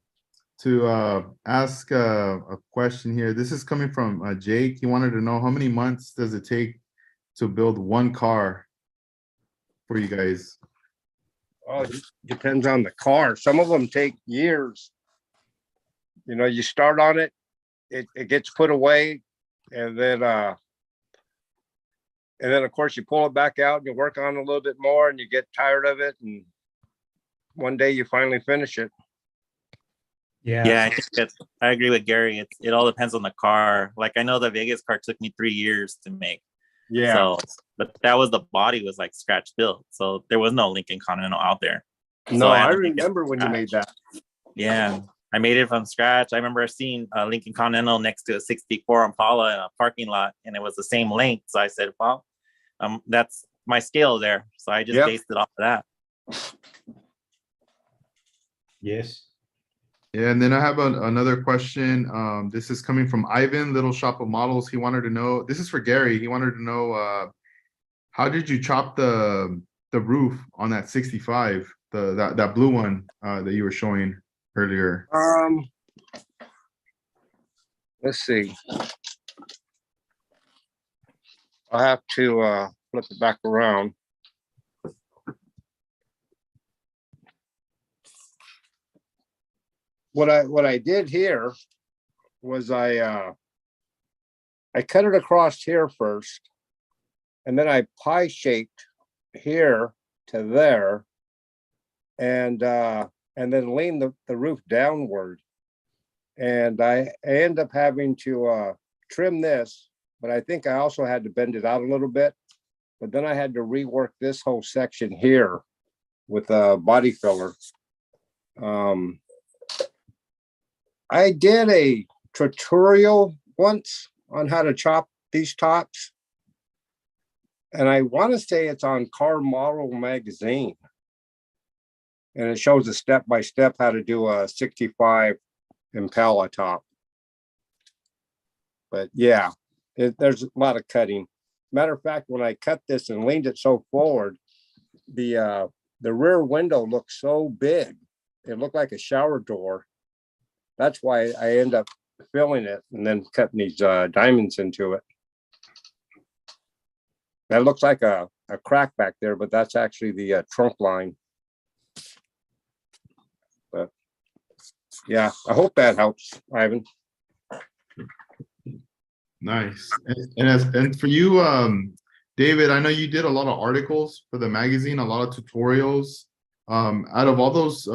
Speaker 1: to ask a question here. This is coming from Jake. He wanted to know how many months does it take to build one car for you guys?
Speaker 4: Oh, it depends on the car. Some of them take years. You know, you start on it, it gets put away, and then of course you pull it back out and you work on it a little bit more and you get tired of it, and one day you finally finish it.
Speaker 2: Yeah, I agree with Gary. It all depends on the car. Like I know the Vegas car took me 3 years to make.
Speaker 4: Yeah.
Speaker 2: So, but that was the body was like scratch built. So there was no Lincoln Continental out there.
Speaker 4: No,
Speaker 2: So
Speaker 4: I
Speaker 2: had to make it
Speaker 4: remember when you
Speaker 2: from
Speaker 4: made
Speaker 2: scratch.
Speaker 4: that.
Speaker 2: Yeah, I made it from scratch. I remember seeing a Lincoln Continental next to a 64 Impala in a parking lot, and it was the same length. So I said, well, that's my scale there. So I just
Speaker 4: Yep.
Speaker 2: based it off of that.
Speaker 3: Yes.
Speaker 1: Yeah, and then I have another question. This is coming from Ivan, Little Shop of Models. He wanted to know, this is for Gary. He wanted to know, how did you chop the roof on that 65, that blue one that you were showing earlier?
Speaker 4: Let's see. I'll have to flip it back around. What I did here was I cut it across here first, and then I pie shaped here to there, and then lean the roof downward. And I end up having to trim this, but I think I also had to bend it out a little bit. But then I had to rework this whole section here with a body filler. I did a tutorial once on how to chop these tops, and I want to say it's on Car Model Magazine, and it shows a step-by-step how to do a 65 Impala top. But yeah, there's a lot of cutting. Matter of fact, when I cut this and leaned it so forward, the rear window looked so big, it looked like a shower door. That's why I end up filling it and then cutting these diamonds into it. That looks like a crack back there, but that's actually the trunk line. But yeah, I hope that helps, Ivan.
Speaker 1: Nice. And for you, David, I know you did a lot of articles for the magazine, a lot of tutorials. Out of all those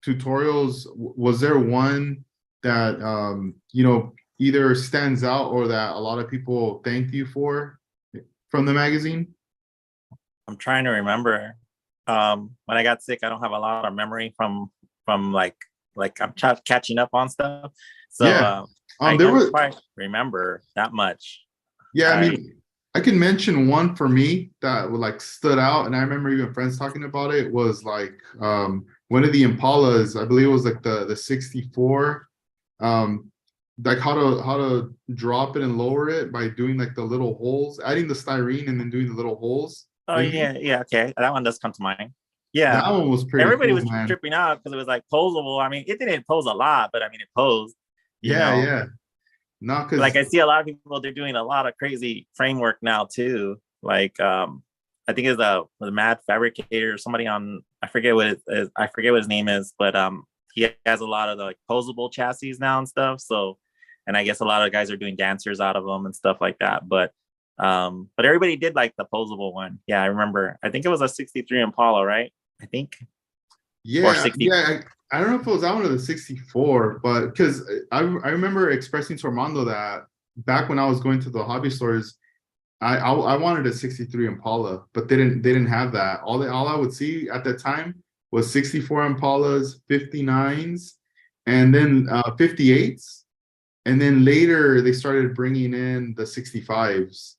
Speaker 1: tutorials, was there one that either stands out or that a lot of people thanked you for from the magazine?
Speaker 2: I'm trying to remember. When I got sick, I don't have a lot of memory from like I'm catching up on stuff. So
Speaker 1: Yeah.
Speaker 2: I
Speaker 1: There
Speaker 2: don't
Speaker 1: was,
Speaker 2: quite remember that much.
Speaker 1: yeah, I mean, I can mention one for me that like stood out, and I remember even friends talking about it, was like one of the Impalas, I believe it was like the 64, like how to drop it and lower it by doing like the little holes, adding the styrene and then doing the little holes.
Speaker 2: Oh yeah, okay. That one does come to mind. Yeah.
Speaker 1: That one was pretty
Speaker 2: Everybody
Speaker 1: cool,
Speaker 2: was
Speaker 1: man.
Speaker 2: tripping out because it was like posable. I mean, it didn't pose a lot, but I mean it posed.
Speaker 1: Yeah. Not because
Speaker 2: Like I see a lot of people, they're doing a lot of crazy framework now too. Like I think it's the Mad Fabricator, somebody on, I forget what his name is, but he has a lot of the like posable chassis now and stuff. So, and I guess a lot of guys are doing dancers out of them and stuff like that. But everybody did like the posable one. Yeah, I remember. I think it was a 63 Impala, right? I think.
Speaker 1: Yeah,
Speaker 2: Or 60.
Speaker 1: yeah. I don't know if it was that one or the 64, but because I remember expressing to Armando that back when I was going to the hobby stores, I wanted a 63 Impala, but they didn't have that. All I would see at that time was 64 Impalas, 59s, and then 58s, and then later they started bringing in the 65s,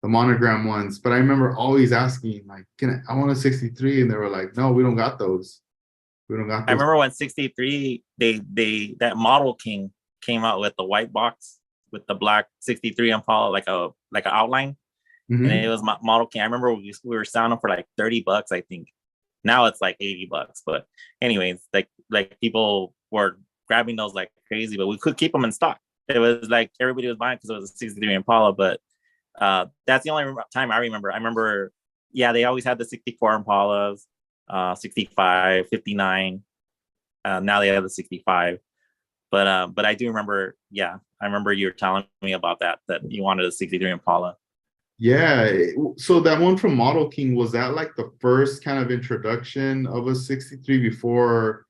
Speaker 1: the monogram ones. But I remember always asking, like, I want a 63, and they were like, no, we don't got those. We don't got those.
Speaker 2: I remember when 63, that Model King came out with the white box with the black 63 Impala, like an outline.
Speaker 1: Mhm.
Speaker 2: And it was Model King. I remember we were selling them for like $30, I think. Now it's like $80. But anyways, like people were grabbing those like crazy, but we could keep them in stock. It was like everybody was buying because it was a 63 Impala. But that's the only time I remember. I remember, yeah, they always had the 64 Impalas. 65, 59. Now they have the 65. But I do remember, yeah, I remember you were telling me about that you wanted a 63 Impala.
Speaker 1: Yeah. So that one from Model King, was that like the first kind of introduction of a 63 before,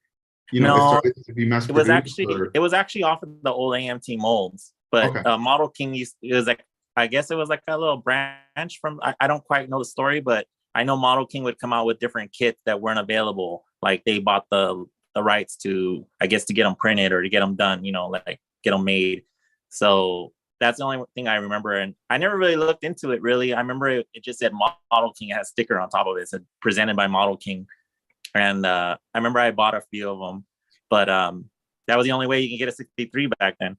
Speaker 1: it
Speaker 2: No,
Speaker 1: started to be mass produced?
Speaker 2: it was actually off of the old AMT molds, but
Speaker 1: Okay.
Speaker 2: Model King it was like, I guess it was like a little branch from, I don't quite know the story, but I know Model King would come out with different kits that weren't available. Like they bought the rights to, I guess, to get them printed or to get them done, like get them made. So that's the only thing I remember. And I never really looked into it really. I remember it just said Model King. It had a sticker on top of it. It said presented by Model King. And I remember I bought a few of them, but that was the only way you can get a 63 back then.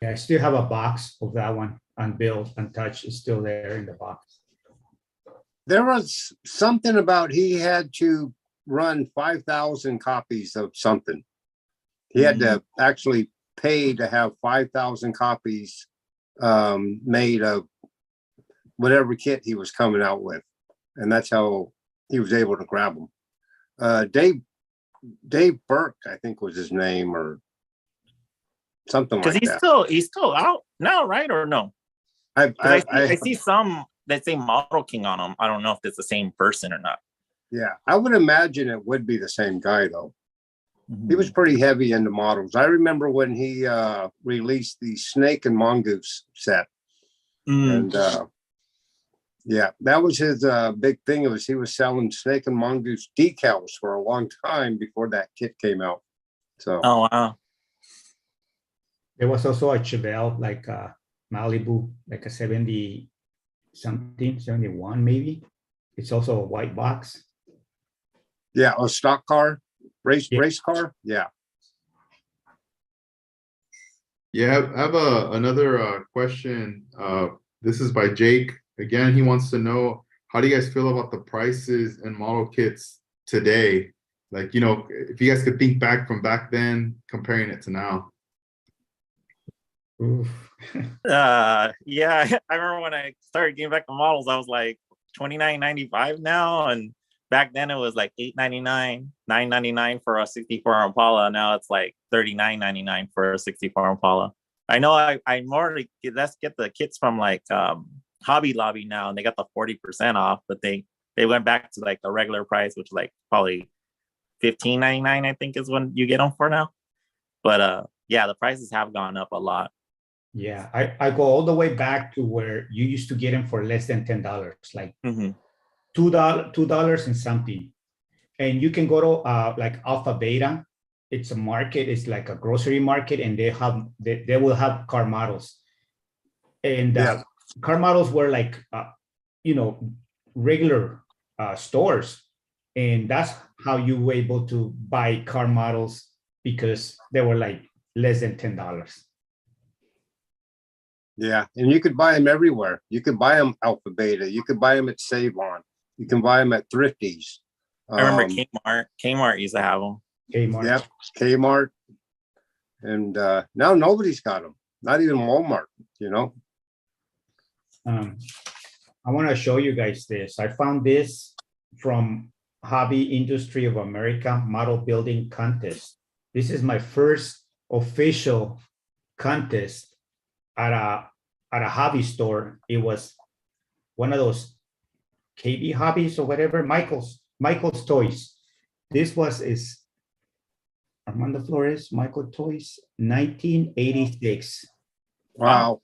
Speaker 3: Yeah, I still have a box of that one unbuilt, untouched. It's still there in the box.
Speaker 4: There was something about he had to run 5,000 copies of something. He had to actually pay to have 5,000 copies made of whatever kit he was coming out with. And that's how he was able to grab them. Dave Burke, I think was his name, or something like that.
Speaker 2: Because he's still out now, right? Or no? I see some that say Model King on them. I don't know if it's the same person or not.
Speaker 4: Yeah, I would imagine it would be the same guy though. He was pretty heavy into models. I remember when he released the Snake and Mongoose set. And yeah, that was his big thing. He was selling Snake and Mongoose decals for a long time before that kit came out. So
Speaker 2: oh wow.
Speaker 3: There was also a Chevelle, like a Malibu, like a 70 something, 71 maybe. It's also a white box.
Speaker 4: yeah, a stock car, race car. Yeah.
Speaker 1: Yeah, I have another question. This is by Jake. Again, he wants to know, how do you guys feel about the prices and model kits today? Like, if you guys could think back from back then, comparing it to now.
Speaker 3: Oof.
Speaker 2: Yeah, I remember when I started getting back the models, I was like $29.95 now, and back then it was like $8.99, $9.99 for a 64 Impala. Now it's like $39.99 for a 64 Impala. I know I more let's get the kits from like Hobby Lobby now, and they got the 40% off, but they went back to like the regular price, which is like probably $15.99, I think is when you get them for now. But yeah, the prices have gone up a lot.
Speaker 3: Yeah, I go all the way back to where you used to get them for less than $10, like $2 and something. And you can go to like Alpha Beta. It's a market. It's like a grocery market, and they will have car models. And car models were like regular stores, and that's how you were able to buy car models, because they were like less than $10.
Speaker 4: Yeah, and you could buy them everywhere. You could buy them Alpha Beta. You could buy them at Save On. You can buy them at Thrifties.
Speaker 2: I remember Kmart. Kmart used to have them.
Speaker 3: Kmart.
Speaker 4: Yep, Kmart. And now nobody's got them. Not even Walmart,
Speaker 3: I want to show you guys this. I found this from Hobby Industry of America Model Building Contest. This is my first official contest at a hobby store. It was one of those KB Hobbies or whatever, Michael's Toys. This is Armando Flores, Michael Toys, 1986.
Speaker 4: Wow.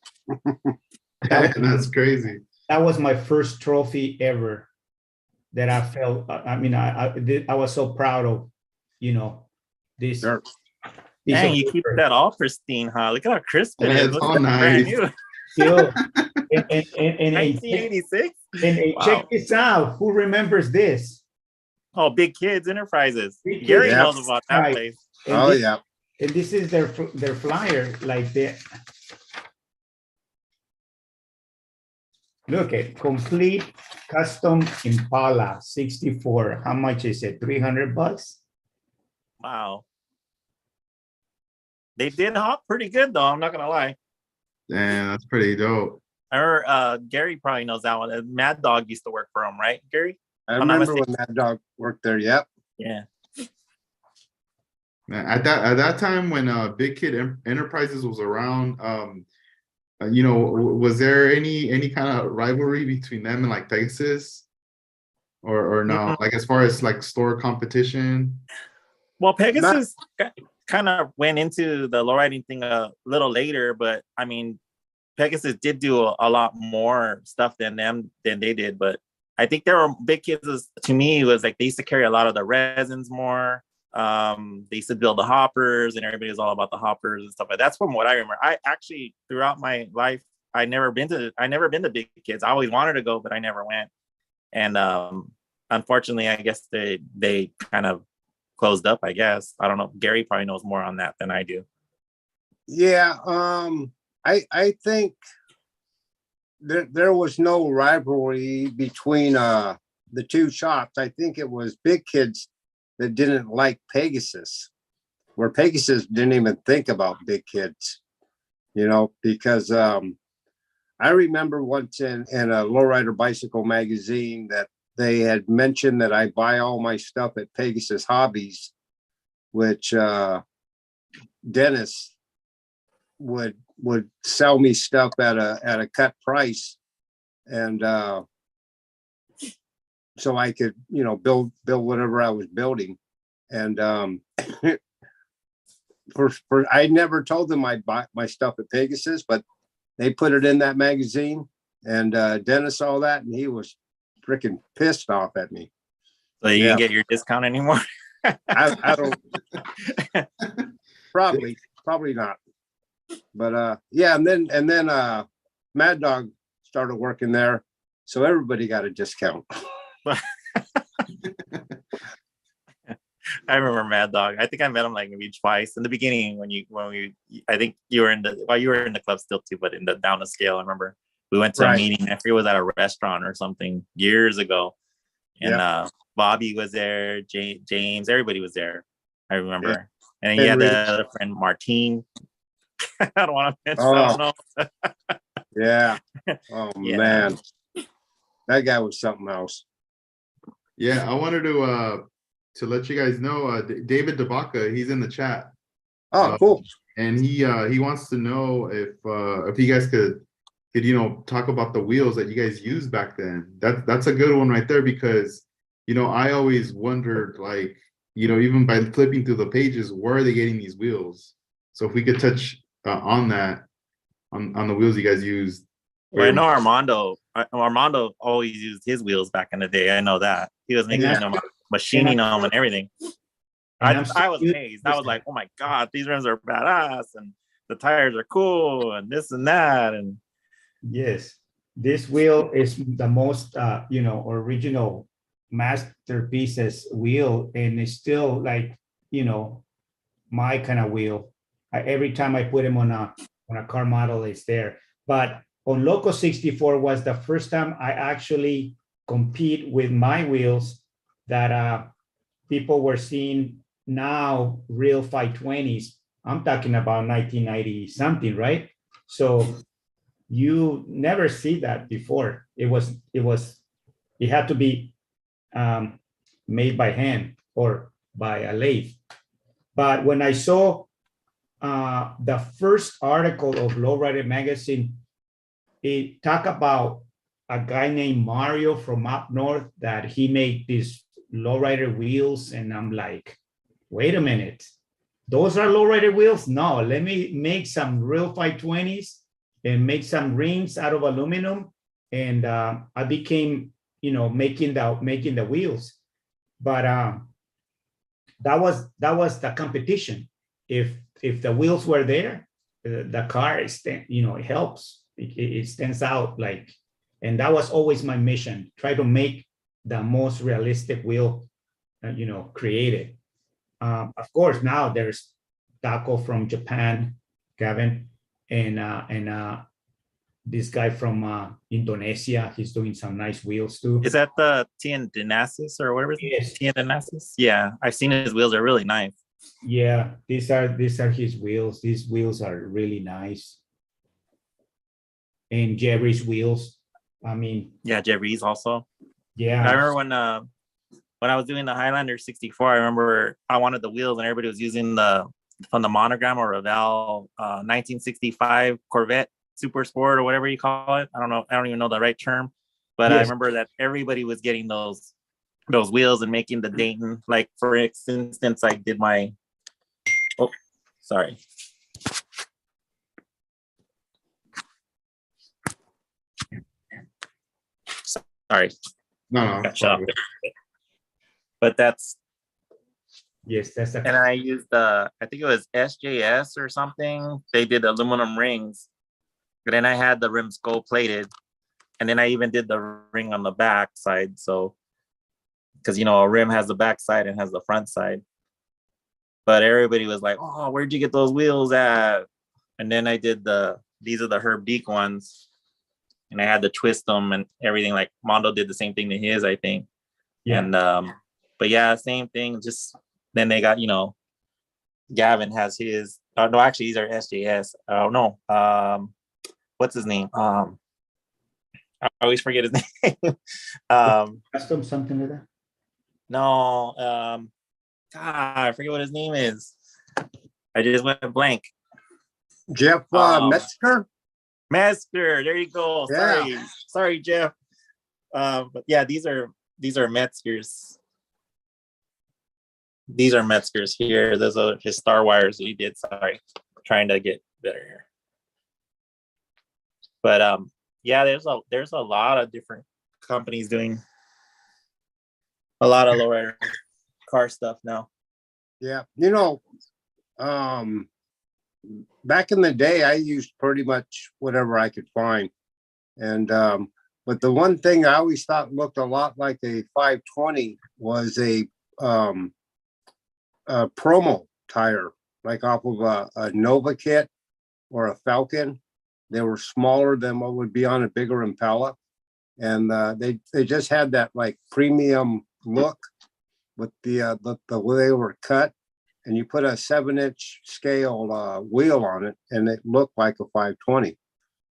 Speaker 1: That's crazy.
Speaker 3: That was my first trophy ever that I felt. I mean, I was so proud of, this.
Speaker 4: Sure.
Speaker 2: Dang, you keep that all pristine, huh? Look at how crisp it is.
Speaker 1: It's all nice.
Speaker 2: Brand new.
Speaker 3: Still, and
Speaker 2: 1986.
Speaker 3: And check this out. Who remembers this?
Speaker 2: Oh, Big Kids Enterprises.
Speaker 3: Big Kids.
Speaker 2: Gary
Speaker 4: Yep.
Speaker 2: knows about that
Speaker 3: Right.
Speaker 2: place.
Speaker 3: And
Speaker 4: Oh,
Speaker 3: this,
Speaker 4: yeah.
Speaker 3: And this is their flyer, like that. Look at complete custom Impala 64. How much is it? $300?
Speaker 2: Wow. They did hop pretty good though. I'm not gonna lie.
Speaker 1: Damn, that's pretty dope.
Speaker 2: I remember Gary probably knows that one. Mad Dog used to work for him, right, Gary?
Speaker 4: I
Speaker 2: I'm not
Speaker 4: remember
Speaker 2: mistaken.
Speaker 4: when that dog worked there. Yep.
Speaker 2: Yeah.
Speaker 1: Man, at that time when Big Kid Enterprises was around, you know, was there any kind of rivalry between them and like Pegasus, or no?
Speaker 2: Mhm.
Speaker 1: Like as far as like store competition?
Speaker 2: Well,
Speaker 4: Not,
Speaker 2: Pegasus kind of went into the lowriding thing a little later, but I mean, Pegasus did do a lot more stuff than they did. But I think there were Big Kids to me was like they used to carry a lot of the resins more. They used to build the hoppers, and everybody was all about the hoppers and stuff. But that's from what I remember. I actually throughout my life, I never been to Big Kids. I always wanted to go, but I never went. And unfortunately, I guess they kind of closed up. I guess I don't know. Gary probably knows more on that than I do.
Speaker 4: yeah. I think there was no rivalry between the two shops. I think it was Big Kids that didn't like Pegasus, where Pegasus didn't even think about Big Kids, you know, because I remember once in a lowrider bicycle magazine that they had mentioned that I buy all my stuff at Pegasus Hobbies, which Dennis would sell me stuff at a cut price, and so I could, you know, build whatever I was building. And for I never told them I'd buy my stuff at Pegasus, but they put it in that magazine, and Dennis saw that, and he was freaking pissed off at me.
Speaker 2: So you
Speaker 4: Yeah.
Speaker 2: didn't get your discount anymore.
Speaker 4: I don't probably not. But yeah, and then Mad Dog started working there, so everybody got a discount.
Speaker 2: I remember Mad Dog. I think I met him like maybe twice in the beginning I think you were in the club still too, but in the down the scale. I remember we went to a
Speaker 4: Right.
Speaker 2: meeting. I forget it was at a restaurant or something years ago, and Bobby was there, James, everybody was there. I remember,
Speaker 4: Yeah.
Speaker 2: and then you had
Speaker 4: Henry.
Speaker 2: the other friend Martine. I don't want to mention.
Speaker 4: Oh.
Speaker 2: I don't know.
Speaker 4: Yeah. Oh
Speaker 2: Yeah.
Speaker 4: man, that guy was something else.
Speaker 1: Yeah, I wanted to let you guys know, David DeBaca, he's in the chat.
Speaker 4: Oh, cool.
Speaker 1: And he wants to know if you guys could you know talk about the wheels that you guys used back then. That's a good one right there, because you know I always wondered, like, you know, even by flipping through the pages, where are they getting these wheels? So if we could touch on that, on the wheels you guys used.
Speaker 2: Well, I know Armando always used his wheels back in the day. I know that he was making them, machining them and everything. I was amazed. I was like, oh my God, these rims are badass, and the tires are cool, and this and that. And
Speaker 3: yes, this wheel is the most you know, original masterpieces wheel, and it's still like, you know, my kind of wheel. Every time I put him on a car model, it's there. But on Loco 64 was the first time I actually compete with my wheels that people were seeing now, real 520s. I'm talking about 1990 something, right? So you never see that before. It had to be made by hand or by a lathe. But when I saw the first article of Lowrider Magazine, it talked about a guy named Mario from up north that he made these lowrider wheels, and I'm like, wait a minute, those are lowrider wheels? No, let me make some real 520s and make some rings out of aluminum, and I became, you know, making the wheels. But that was the competition. If the wheels were there, the car you know, it helps. It stands out, like, and that was always my mission: try to make the most realistic wheel, you know, created. Of course, now there's Taco from Japan, Kevin, and this guy from Indonesia. He's doing some nice wheels too.
Speaker 2: is that the Tian Dinasis or whatever?
Speaker 3: Yes.
Speaker 2: Tian Dinasis. Yeah, I've seen his wheels. Are really nice.
Speaker 3: Yeah, these are his wheels. These wheels are really nice. And Jerry's wheels. I mean,
Speaker 2: Yeah, Jerry's also.
Speaker 3: Yeah.
Speaker 2: I remember when I was doing the Highlander 64, I remember I wanted the wheels and everybody was using from the monogram or Revell 1965 Corvette Super Sport or whatever you call it. I don't know. I don't even know the right term, but I
Speaker 3: Yes.
Speaker 2: remember that everybody was getting those wheels and making the Dayton. Like for instance, I did my. Oh, sorry. Sorry,
Speaker 1: No,
Speaker 2: got shut off there. But that's.
Speaker 3: Yes, that's
Speaker 2: And I used I think it was SJS or something. They did aluminum rings, but then I had the rims gold plated, and then I even did the ring on the back side. So, because a rim has the back side and has the front side. But everybody was like, "Oh, where'd you get those wheels at?" And then I did these are the Herb Deek ones, and I had to twist them and everything. Like Mondo did the same thing to his, I think.
Speaker 3: Yeah.
Speaker 2: And but yeah, same thing. Just then they got Gavin has his. No, actually, these are SJS. Oh no, what's his name? I always forget his name.
Speaker 3: custom something like that.
Speaker 2: No, God, I forget what his name is. I just went blank.
Speaker 4: Jeff Metzger.
Speaker 2: Metzger. There you go.
Speaker 4: Yeah.
Speaker 2: Sorry, Jeff. But yeah, these are Metzgers. These are Metzgers here. Those are his Star Wires that he did. Sorry, trying to get better here. But yeah, there's a lot of different companies doing a lot of lowrider car stuff now.
Speaker 4: Yeah, back in the day, I used pretty much whatever I could find, and but the one thing I always thought looked a lot like a 520 was a promo tire, like off of a Nova kit or a Falcon. They were smaller than what would be on a bigger Impala, and they just had that like premium look with the way they were cut. And you put a 7-inch scale wheel on it, and it looked like a 520,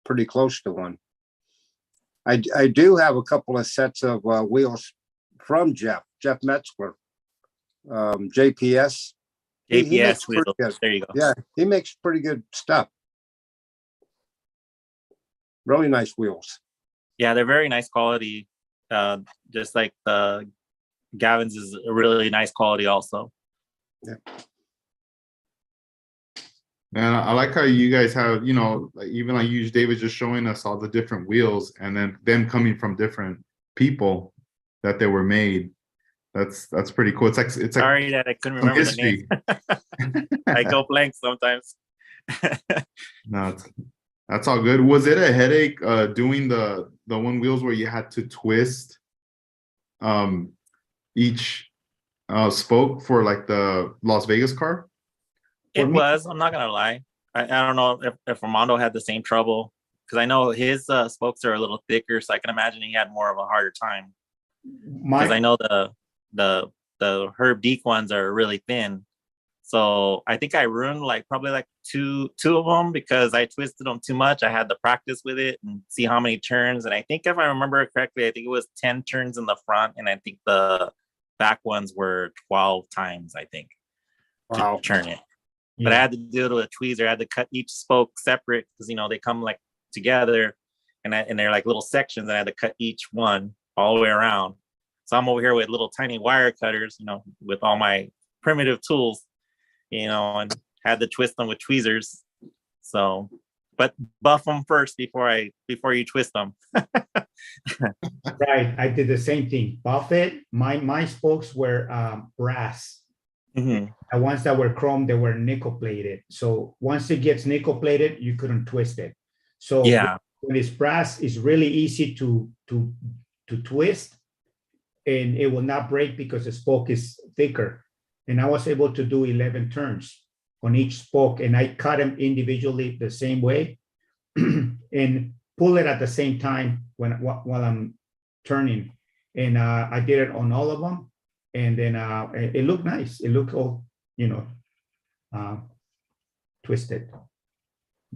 Speaker 4: pretty close to one. I do have a couple of sets of wheels from Jeff Metzger, JPS. He makes
Speaker 2: wheels.
Speaker 4: pretty good.
Speaker 2: There you go.
Speaker 4: Yeah, he makes pretty good stuff. Really nice wheels.
Speaker 2: Yeah, they're very nice quality. Just like the Gavin's is a really nice quality also.
Speaker 4: Yeah.
Speaker 1: And I like how you guys have, like even like you, David, just showing us all the different wheels and then them coming from different people that they were made. That's pretty cool. It's like
Speaker 2: Sorry that I couldn't remember the name. I go blank sometimes.
Speaker 1: No, that's all good. Was it a headache doing the one wheels where you had to twist each spoke for like the Las Vegas car?
Speaker 2: It was. I'm not gonna lie. I don't know if Armando had the same trouble, because I know his spokes are a little thicker, so I can imagine he had more of a harder time. Because I know the Herb Deek ones are really thin, so I think I ruined probably two of them because I twisted them too much. I had to practice with it and see how many turns, and I think if I remember correctly, I think it was 10 turns in the front, and I think the back ones were 12 times, I think.
Speaker 4: Wow.
Speaker 2: To turn it. But I had to do it with a tweezer. I had to cut each spoke separate because they come like together, and they're like little sections. And I had to cut each one all the way around. So I'm over here with little tiny wire cutters, with all my primitive tools, and had to twist them with tweezers. So, but buff them first before you twist them.
Speaker 3: Right, I did the same thing. Buff it. My spokes were brass.
Speaker 2: Mm-hmm.
Speaker 3: The ones that were chrome, they were nickel plated. So once it gets nickel plated, you couldn't twist it. So
Speaker 2: yeah,
Speaker 3: when it's brass, it's really easy to twist, and it will not break because the spoke is thicker. And I was able to do 11 turns on each spoke, and I cut them individually the same way and pull it at the same time while I'm turning. And I did it on all of them. And then it looked nice. It looked all, twisted.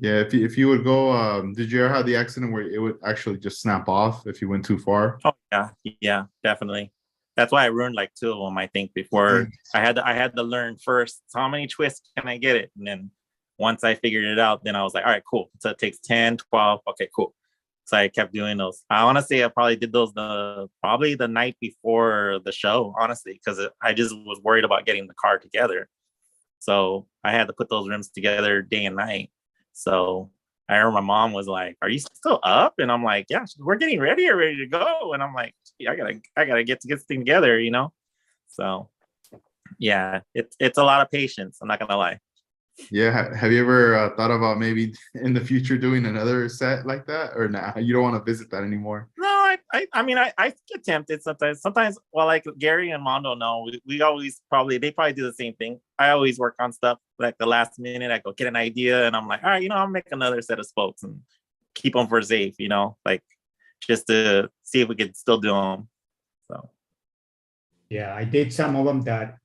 Speaker 1: Yeah, if you would go, did you ever have the accident where it would actually just snap off if you went too far?
Speaker 2: Oh yeah, yeah, definitely. That's why I ruined like two of them. I think before I had to learn first how many twists can I get it, and then once I figured it out, then I was like, all right, cool. So it takes 10, 12. Okay, cool. So I kept doing those. I honestly, I probably did those probably the night before the show, honestly, because I just was worried about getting the car together. So I had to put those rims together day and night. So I remember my mom was like, "Are you still up?" And I'm like, "Yeah, we're getting ready or ready to go." And I'm like, "Yeah, I gotta get this thing together, you know." So yeah, it's a lot of patience. I'm not gonna lie.
Speaker 1: Yeah, have you ever thought about maybe in the future doing another set like that, or nah? You don't want to visit that anymore.
Speaker 2: No, I mean, I get tempted sometimes. Sometimes, well, like Gary and Mondo know, we always they probably do the same thing. I always work on stuff like the last minute. I go get an idea, and I'm like, all right, I'll make another set of spokes and keep them for safe, like just to see if we could still do them. So
Speaker 3: Yeah, I did some of them that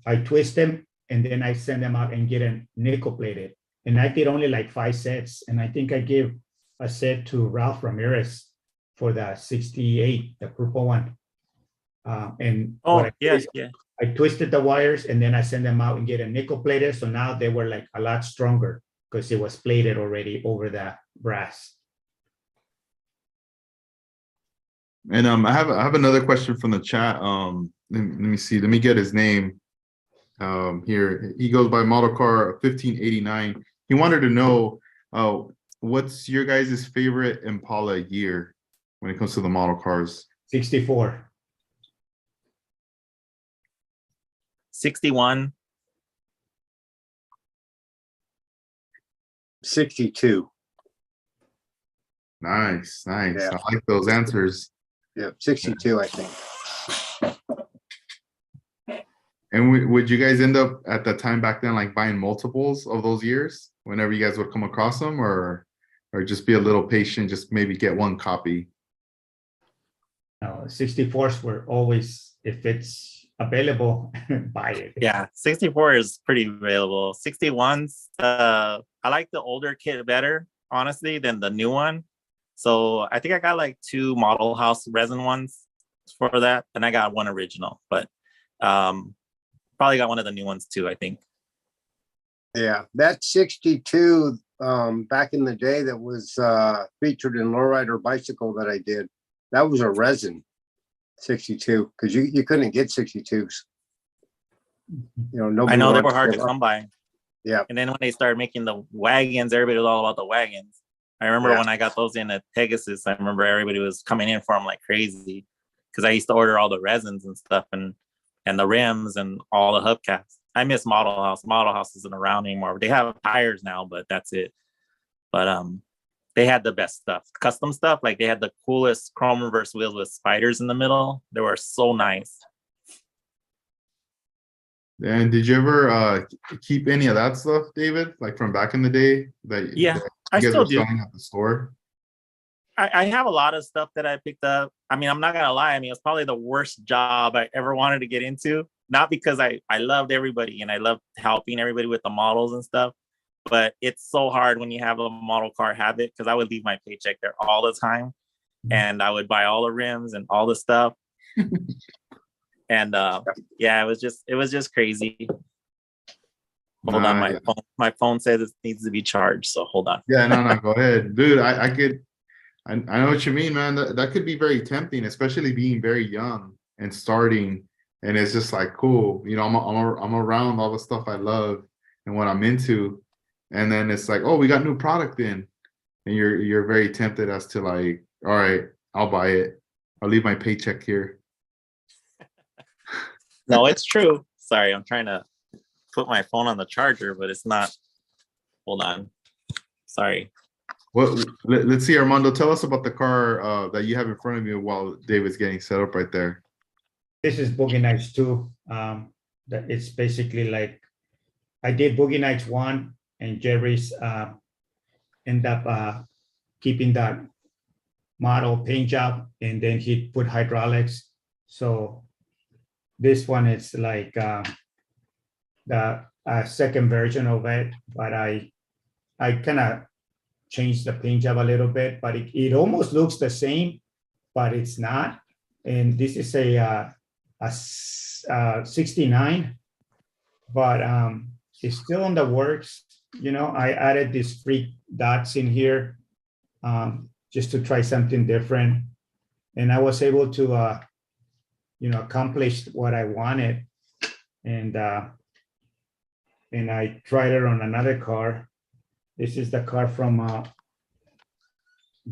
Speaker 3: I twist them and then I send them out and get a nickel plated. And I did only like 5 sets. And I think I gave a set to Ralph Ramirez for the 68, the purple one. And what I did is
Speaker 2: yeah.
Speaker 3: I twisted the wires and then I send them out and get a nickel plated. So now they were like a lot stronger because it was plated already over the brass.
Speaker 1: And I have another question from the chat. Let me see. Let me get his name. Here he goes by model car 1589. He wanted to know, what's your guys' favorite Impala year when it comes to the model cars?
Speaker 3: 64.
Speaker 2: 61.
Speaker 4: 62.
Speaker 1: Nice.
Speaker 4: Yeah.
Speaker 1: I like those answers.
Speaker 4: Yeah, 62, I think.
Speaker 1: And would you guys end up at that time back then like buying multiples of those years whenever you guys would come across them, or just be a little patient, just maybe get one copy?
Speaker 3: 64s were always, if it's available, buy it.
Speaker 2: Yeah, 64 is pretty available. 61s, I like the older kit better, honestly, than the new one. So I think I got like 2 model house resin ones for that, and I got one original, but probably got one of the new ones too, I think.
Speaker 4: Yeah, that 62 back in the day that was featured in Lowrider Bicycle that I did, that was a resin 62 because you couldn't get 62s. Nobody.
Speaker 2: I know they were hard to come by.
Speaker 4: Yeah.
Speaker 2: And then when they started making the wagons, everybody was all about the wagons. I remember when I got those in at Pegasus, I remember everybody was coming in for them like crazy because I used to order all the resins and stuff and the rims and all the hubcaps. I miss Model House. Model House isn't around anymore. They have tires now, but that's it. But they had the best stuff, custom stuff. Like they had the coolest chrome reverse wheels with spiders in the middle. They were so nice.
Speaker 1: And did you ever keep any of that stuff, David, like from back in the day that
Speaker 2: I
Speaker 1: you guys
Speaker 2: still
Speaker 1: were
Speaker 2: do.
Speaker 1: selling at the store?
Speaker 2: I have a lot of stuff that I picked up. I mean, I'm not gonna lie. I mean, it was probably the worst job I ever wanted to get into. Not because I loved everybody and I loved helping everybody with the models and stuff, but it's so hard when you have a model car habit because I would leave my paycheck there all the time, and I would buy all the rims and all the stuff. And yeah, it was just crazy. Hold on, my phone says it needs to be charged, so hold on.
Speaker 1: Yeah, no, go ahead, dude. I know what you mean, man. That could be very tempting, especially being very young and starting. And it's just like, cool, I'm around all the stuff I love and what I'm into, and then it's like, oh, we got new product in, and you're very tempted as to like, all right, I'll buy it. I'll leave my paycheck here.
Speaker 2: No, it's true. Sorry, I'm trying to put my phone on the charger, but it's not. Hold on. Sorry.
Speaker 1: Well, let's see, Armando, tell us about the car that you have in front of you while David's getting set up right there.
Speaker 3: This is Boogie Nights 2. It's basically like I did Boogie Nights 1 and Jerry's end up keeping that model paint job, and then he put hydraulics. So this one is like the second version of it, but I kind of changed the paint job a little bit, but it almost looks the same, but it's not. And this is a 69, but it's still in the works. You know, I added these 3 dots in here just to try something different. And I was able to, you know, accomplish what I wanted. And I tried it on another car. This is the car from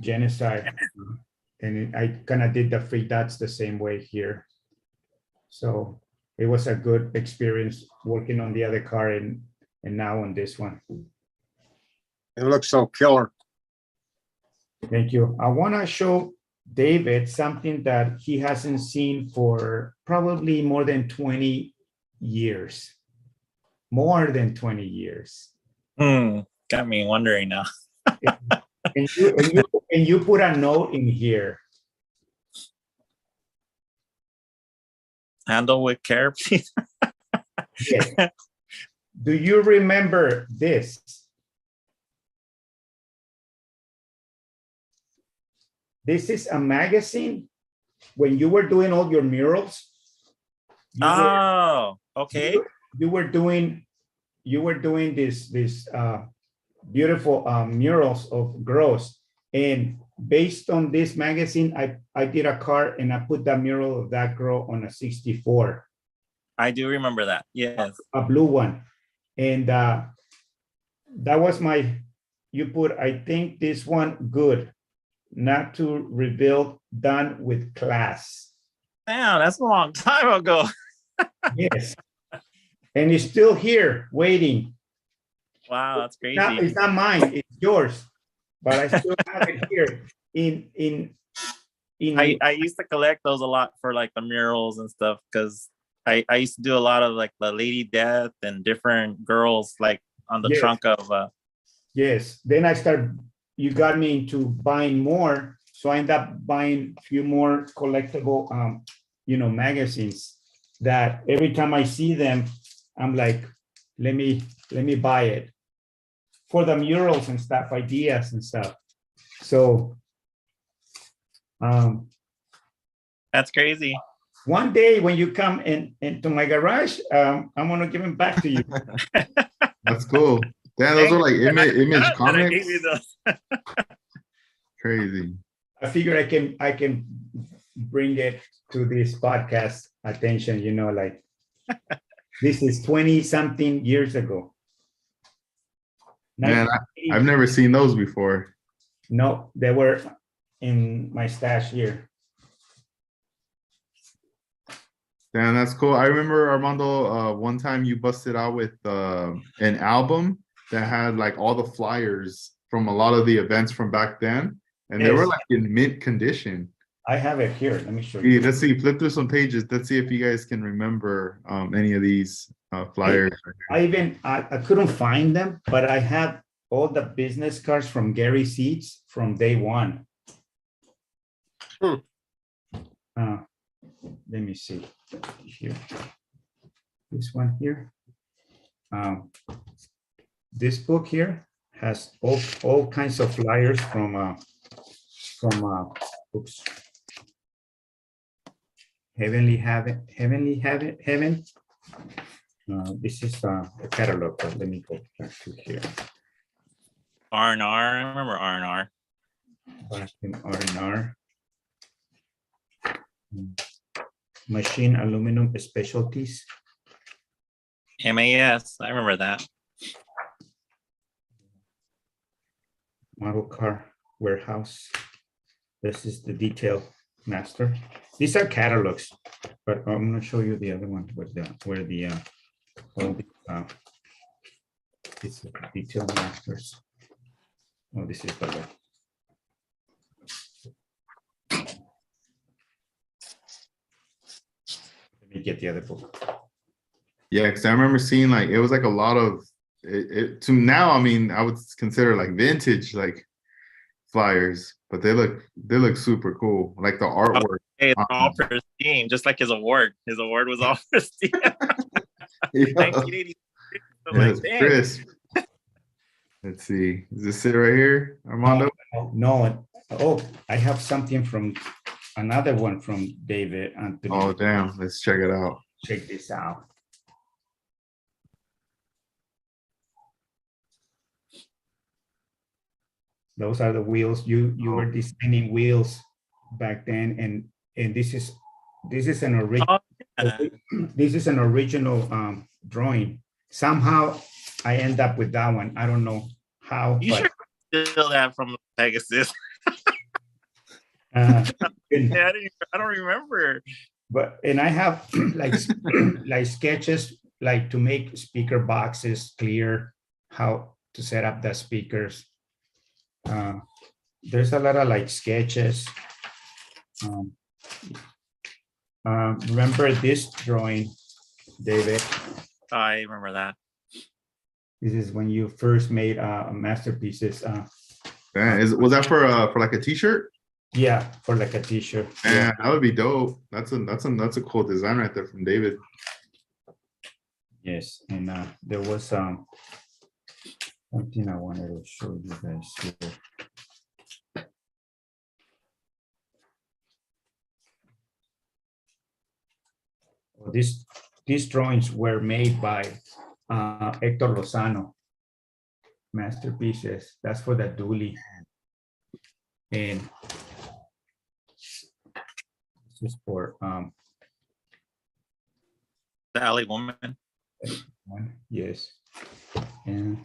Speaker 3: Genocide. And I kind of did the 3 dots the same way here. So it was a good experience working on the other car and now on this one.
Speaker 4: It looks so killer.
Speaker 3: Thank you. I want to show David something that he hasn't seen for probably more than 20 years. More than 20 years.
Speaker 2: Got me wondering now.
Speaker 3: And you put a note in here.
Speaker 2: Handle with care, please.
Speaker 3: Yes. Do you remember this? This is a magazine when you were doing all your murals.
Speaker 2: Oh, okay.
Speaker 3: You were doing this beautiful murals of girls, and based on this magazine, I did a card and I put the mural of that girl on a 64.
Speaker 2: I do remember that. Yes.
Speaker 3: A blue one, and that was you put, I think this one good, not to rebuild, done with class.
Speaker 2: Damn, that's a long time ago.
Speaker 3: Yes. And it's still here waiting.
Speaker 2: Wow, that's crazy.
Speaker 3: It's not mine, it's yours. But I still have it here in
Speaker 2: I used to collect those a lot for like the murals and stuff, because I used to do a lot of like the Lady Death and different girls like on the
Speaker 3: Yes.
Speaker 2: trunk of
Speaker 3: Yes. Then you got me into buying more. So I ended up buying a few more collectible magazines that every time I see them, I'm like, let me buy it for the murals and stuff, ideas and stuff. So
Speaker 2: that's crazy.
Speaker 3: one day when you come into my garage, I'm gonna give them back to you.
Speaker 1: That's cool. Damn, those are like image comics. Crazy.
Speaker 3: I figure I can bring it to this podcast attention, like this is 20 something years ago.
Speaker 1: Man, I've never seen those before.
Speaker 3: No, they were in my stash here.
Speaker 1: Damn, that's cool. I remember, Armando, one time you busted out with an album that had like all the flyers from a lot of the events from back then, and they were
Speaker 3: Yes.
Speaker 1: like in mint condition.
Speaker 3: I have it here. Let me show
Speaker 1: Yeah,
Speaker 3: you.
Speaker 1: let's see, flip through some pages. Let's see if you guys can remember any of these flyers.
Speaker 3: I couldn't find them, but I have all the business cards from Gary Seeds from day one. Let me see here. This one here. This book here has all kinds of flyers from oops. Heaven. This is a catalog, but let me go back to here.
Speaker 2: R&R. I remember R&R.
Speaker 3: Back in R&R. Machine Aluminum Specialties.
Speaker 2: MAS. I remember that.
Speaker 3: Model Car Warehouse. This is the Detail Master. These are catalogs, but I'm going to show you the other one it's the Detail Masters. Oh, this is the one. Let me get the other book.
Speaker 1: Yeah, because I remember seeing like it was like a lot of it to now. I mean, I would consider like vintage like flyers, but they look super cool. Like the artwork.
Speaker 2: Hey, it's all pristine, just like his award. His award was all pristine.
Speaker 1: Yeah.
Speaker 2: 1980. I'm
Speaker 1: Yeah,
Speaker 2: like,
Speaker 1: it's
Speaker 2: dang.
Speaker 1: crisp. Let's see. Is this it right here, Armando?
Speaker 3: No. Oh, I have something from another one from David Anthony.
Speaker 1: Oh, damn. Let's check it out.
Speaker 3: Check this out. Those are the wheels. You were designing wheels back then, and this is an original.
Speaker 2: Oh, yeah.
Speaker 3: This is an original drawing. Somehow I end up with that one. I don't know how.
Speaker 2: You
Speaker 3: but,
Speaker 2: should steal that from Pegasus.
Speaker 3: uh,
Speaker 2: Yeah, I don't remember.
Speaker 3: and I have like like sketches like to make speaker boxes clear, how to set up the speakers. There's a lot of like sketches. Remember this drawing, David?
Speaker 2: I remember that.
Speaker 3: This is when you first made masterpieces.
Speaker 1: Man, was that for like a t-shirt?
Speaker 3: Yeah, for like a t-shirt.
Speaker 1: Yeah, that would be dope. That's a cool design right there from David.
Speaker 3: Yes, and there was something I wanted to show you guys here. These drawings were made by Hector Lozano. Masterpieces. That's for the dually. And this is for
Speaker 2: The Alley Woman.
Speaker 3: one. Yes. And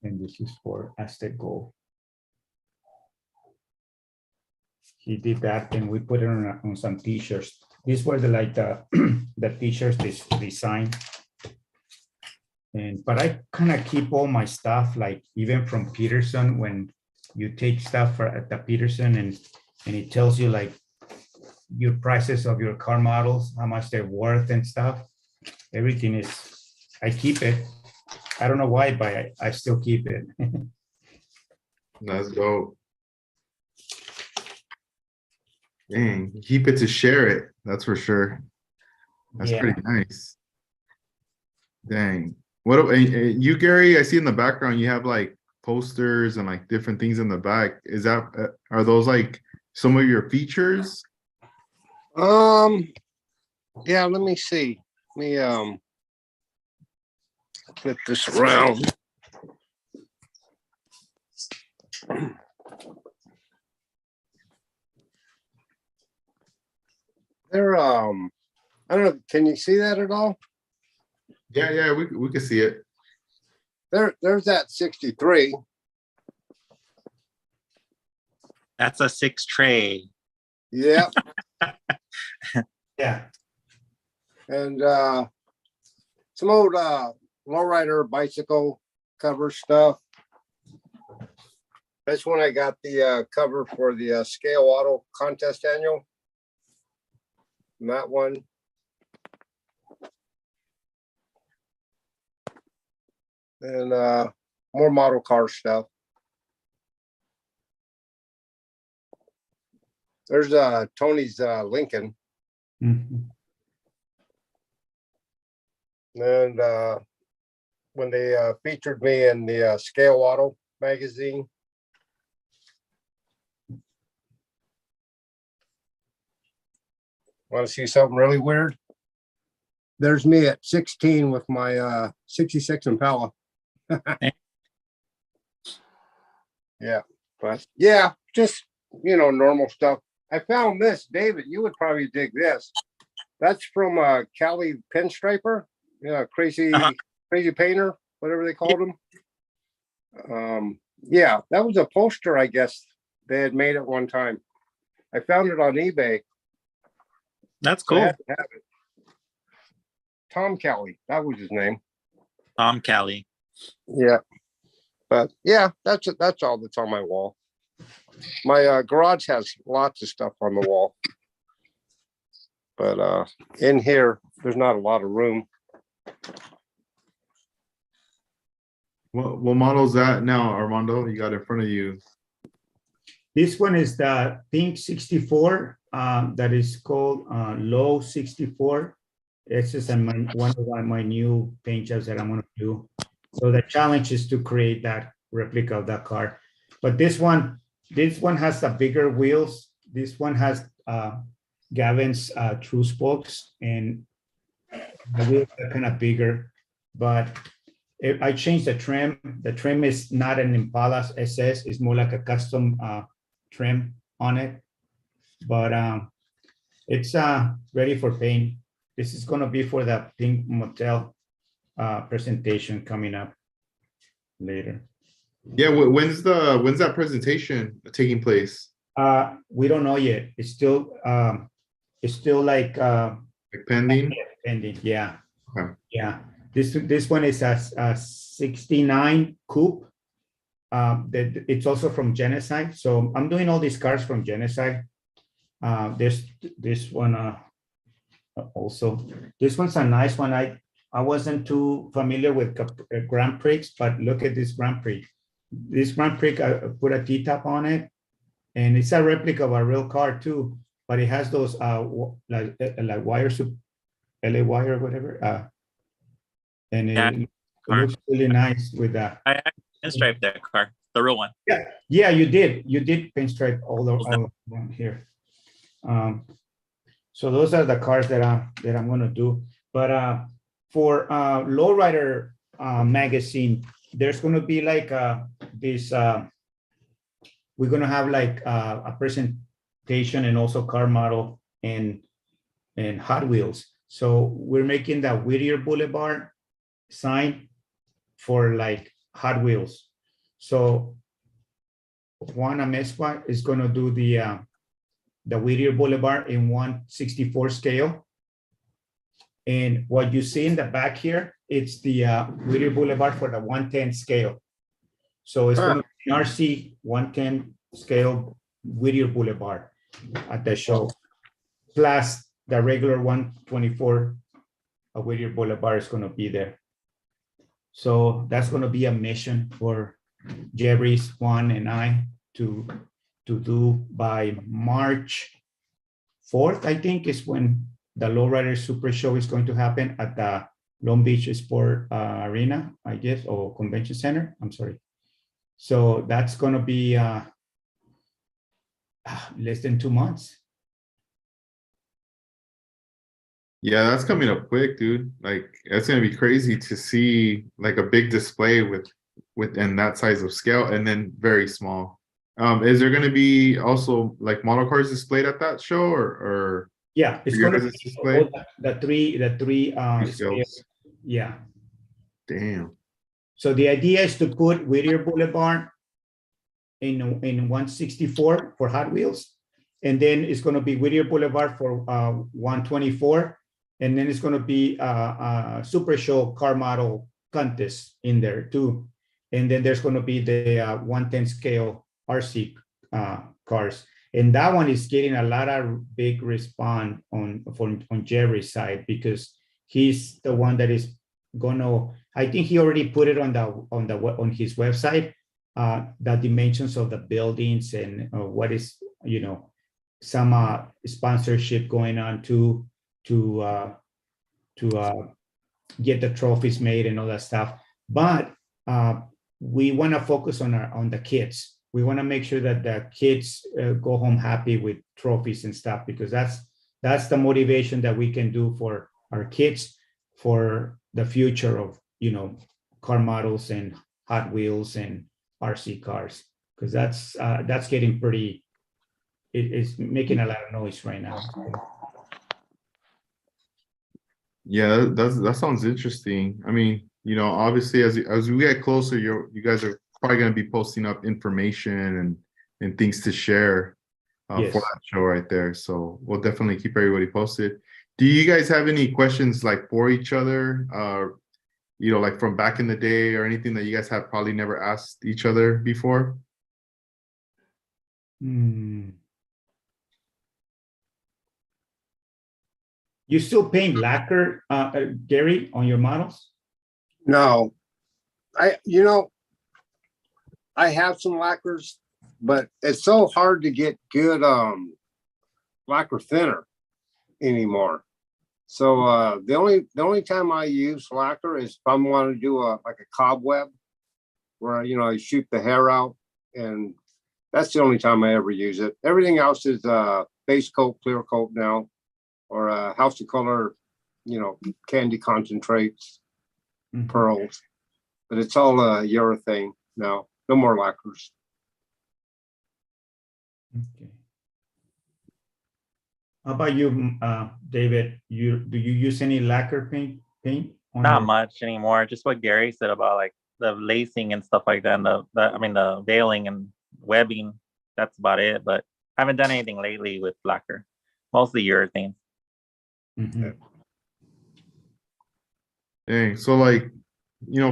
Speaker 3: this is for Aztec Gold. He did that, and we put it on some t-shirts. These were the t-shirts this design. But I kind of keep all my stuff, like even from Peterson, when you take stuff at the Peterson and it tells you like your prices of your car models, how much they're worth and stuff. Everything is, I keep it. I don't know why, but I still keep it.
Speaker 1: Let's go. Dang, keep it to share it. That's for sure. That's
Speaker 3: Yeah.
Speaker 1: pretty nice. Dang. You, Gary? I see in the background you have like posters and like different things in the back. Is that are those like some of your features?
Speaker 4: Yeah, let me see. Let me flip this around. They're I don't know, can you see that at all?
Speaker 1: Yeah, we can see it.
Speaker 4: There's that 63.
Speaker 2: That's a 6 tray.
Speaker 4: Yeah.
Speaker 3: Yeah.
Speaker 4: And some old lowrider bicycle cover stuff. That's when I got the cover for the Scale Auto Contest Annual. And that one. And more model car stuff. There's Tony's Lincoln.
Speaker 3: Mhm.
Speaker 4: And when they featured me in the Scale Auto magazine. Want to see something really weird? There's me at 16 with my 66 Impala. Yeah, but yeah, just, you know, normal stuff. I found this, David, you would probably dig this. That's from Cali Pinstriper, crazy painter, whatever they called him. Yeah, that was a poster, I guess they had made at one time. I found it on eBay.
Speaker 2: That's
Speaker 4: I
Speaker 2: cool.
Speaker 4: had to have it. Tom Kelly, that was his name.
Speaker 2: Tom Cali.
Speaker 4: Yeah, but yeah, that's all that's on my wall. My garage has lots of stuff on the wall, but in here there's not a lot of room.
Speaker 1: What model is that now, Armando? You got in front of you.
Speaker 3: This one is the Pink 64 that is called Low 64. It's just one of my new paint jobs that I'm gonna do. So the challenge is to create that replica of that car. But this one has the bigger wheels. This one has Gavin's true spokes, and the wheels are kind of bigger. But I changed the trim. The trim is not an Impala SS. It's more like a custom trim on it. But it's ready for paint. This is gonna be for the Pink Motel presentation coming up later.
Speaker 1: Yeah, when's that presentation taking place?
Speaker 3: We don't know yet. It's still like
Speaker 1: Like pending?
Speaker 3: pending. Yeah.
Speaker 1: Okay.
Speaker 3: Yeah. This one is a 69 coupe. It's also from Genocide. So I'm doing all these cars from Genocide. This one also. This one's a nice one. I wasn't too familiar with Grand Prix, but look at this Grand Prix. This Grand Prix, I put a T-top on it, and it's a replica of a real car too, but it has those like wires, LA wire or whatever. And it looks really nice with that.
Speaker 2: I pinstriped that car, the real one.
Speaker 3: Yeah, you did pinstripe all around here. So those are the cars that I'm gonna do. But for Lowrider magazine, there's gonna be like this. We're gonna have like a presentation and also car model and Hot Wheels. So we're making the Whittier Boulevard sign for like Hot Wheels. So Juan Amezcua is gonna do the Whittier Boulevard in 1/64 scale. And what you see in the back here, it's the Whittier Boulevard for the 110 scale. So it's going to be an RC 110 scale Whittier Boulevard at the show, plus the regular 124 Whittier Boulevard is going to be there. So that's going to be a mission for Jerry, Juan, and I to do by March 4th, I think, is when the Lowrider Super Show is going to happen at the Long Beach Sport Arena, I guess, or Convention Center. I'm sorry. So that's going to be less than 2 months.
Speaker 1: Yeah, that's coming up quick, dude. Like, it's gonna be crazy to see like a big display within that size of scale, and then very small. Is there gonna be also like model cars displayed at that show, or
Speaker 3: yeah, it's
Speaker 1: your
Speaker 3: going to
Speaker 1: guys'
Speaker 3: be
Speaker 1: display?
Speaker 3: the three
Speaker 1: Scales.
Speaker 3: scales. Yeah.
Speaker 1: Damn.
Speaker 3: So the idea is to put Whittier Boulevard in 164 for Hot Wheels, and then it's going to be Whittier Boulevard for 124, and then it's going to be a Super Show car model contest in there too, and then there's going to be the 110 scale RC cars, and that one is getting a lot of big response on Jerry's side, because he's the one that is gonna. I think he already put it on his website, the dimensions of the buildings and what is, some sponsorship going on to get the trophies made and all that stuff. But we want to focus on the kids. We want to make sure that the kids go home happy with trophies and stuff, because that's the motivation that we can do for our kids for the future of, car models and Hot Wheels and RC cars, because that's getting pretty, it's making a lot of noise right now.
Speaker 1: Yeah, that sounds interesting. I mean, obviously as we get closer, you guys are probably going to be posting up information and things to share
Speaker 3: Yes.
Speaker 1: for that show right there. So we'll definitely keep everybody posted. Do you guys have any questions like for each other? Like from back in the day, or anything that you guys have probably never asked each other before?
Speaker 3: You still paint lacquer, Gary, on your models?
Speaker 4: No, I have some lacquers, but it's so hard to get good lacquer thinner anymore. So the only time I use lacquer is if I'm wanting to do like a cobweb where I shoot the hair out, and that's the only time I ever use it. Everything else is base coat, clear coat now, or house of color, candy concentrates,
Speaker 3: Mhm.
Speaker 4: pearls. But it's all urethane now. No more lacquers.
Speaker 3: Okay. How about you, David? Do you use any lacquer paint on
Speaker 2: Not
Speaker 3: your?
Speaker 2: much anymore. Just what Gary said about like the lacing and stuff like that, and the veiling and webbing. That's about it. But I haven't done anything lately with lacquer. Mostly urethane.
Speaker 3: Mhm.
Speaker 1: Dang. So like,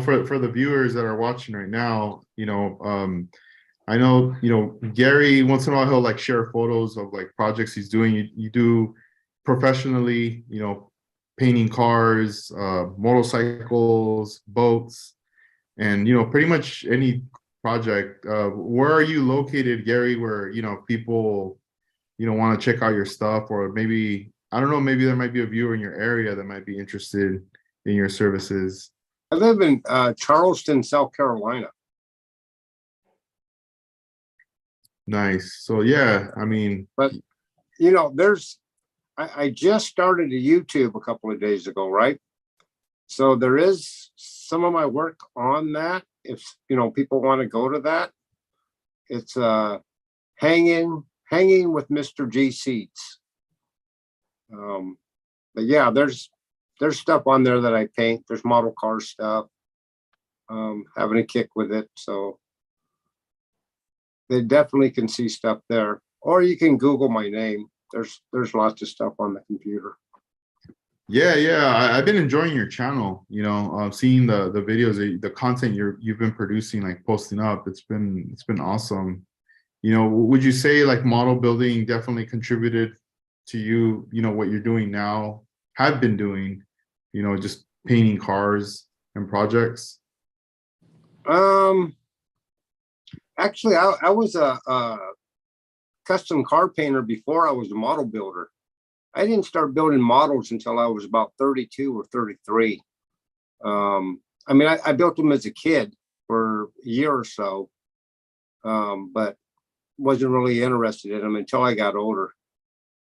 Speaker 1: for the viewers that are watching right now, I know, Gary, once in a while he'll like share photos of like projects he's doing. You do professionally, painting cars, motorcycles, boats, and pretty much any project. Where are you located, Gary, where people want to check out your stuff, or maybe I don't know, maybe there might be a viewer in your area that might be interested in your services.
Speaker 4: I live in Charleston, South Carolina.
Speaker 1: Nice. So yeah, I mean,
Speaker 4: But I just started a YouTube a couple of days ago, right? So there is some of my work on that. If people want to go to that, it's hanging with Mr. G Seats. But yeah, there's stuff on there that I paint. There's model car stuff. Having a kick with it, so they definitely can see stuff there. Or you can Google my name. There's lots of stuff on the computer.
Speaker 1: yeah, I've been enjoying your channel. Seeing the videos, the content you've been producing, like posting up. It's been awesome. Would you say like model building definitely contributed to you? What you're doing now, have been doing. Just painting cars and projects.
Speaker 4: Actually, I was a custom car painter before I was a model builder. I didn't start building models until I was about 32 or 33. I mean, I built them as a kid for a year or so, but wasn't really interested in them until I got older.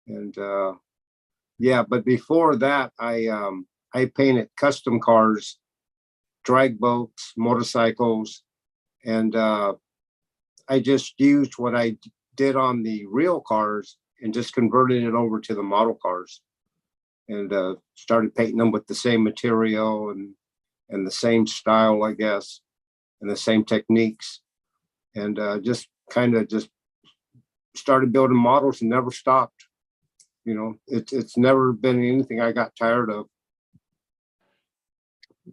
Speaker 4: And yeah, but before that, I painted custom cars, drag boats, motorcycles, and I just used what I did on the real cars and just converted it over to the model cars, and started painting them with the same material and the same style, I guess, and the same techniques, and just kind of just started building models and never stopped. It's never been anything I got tired of.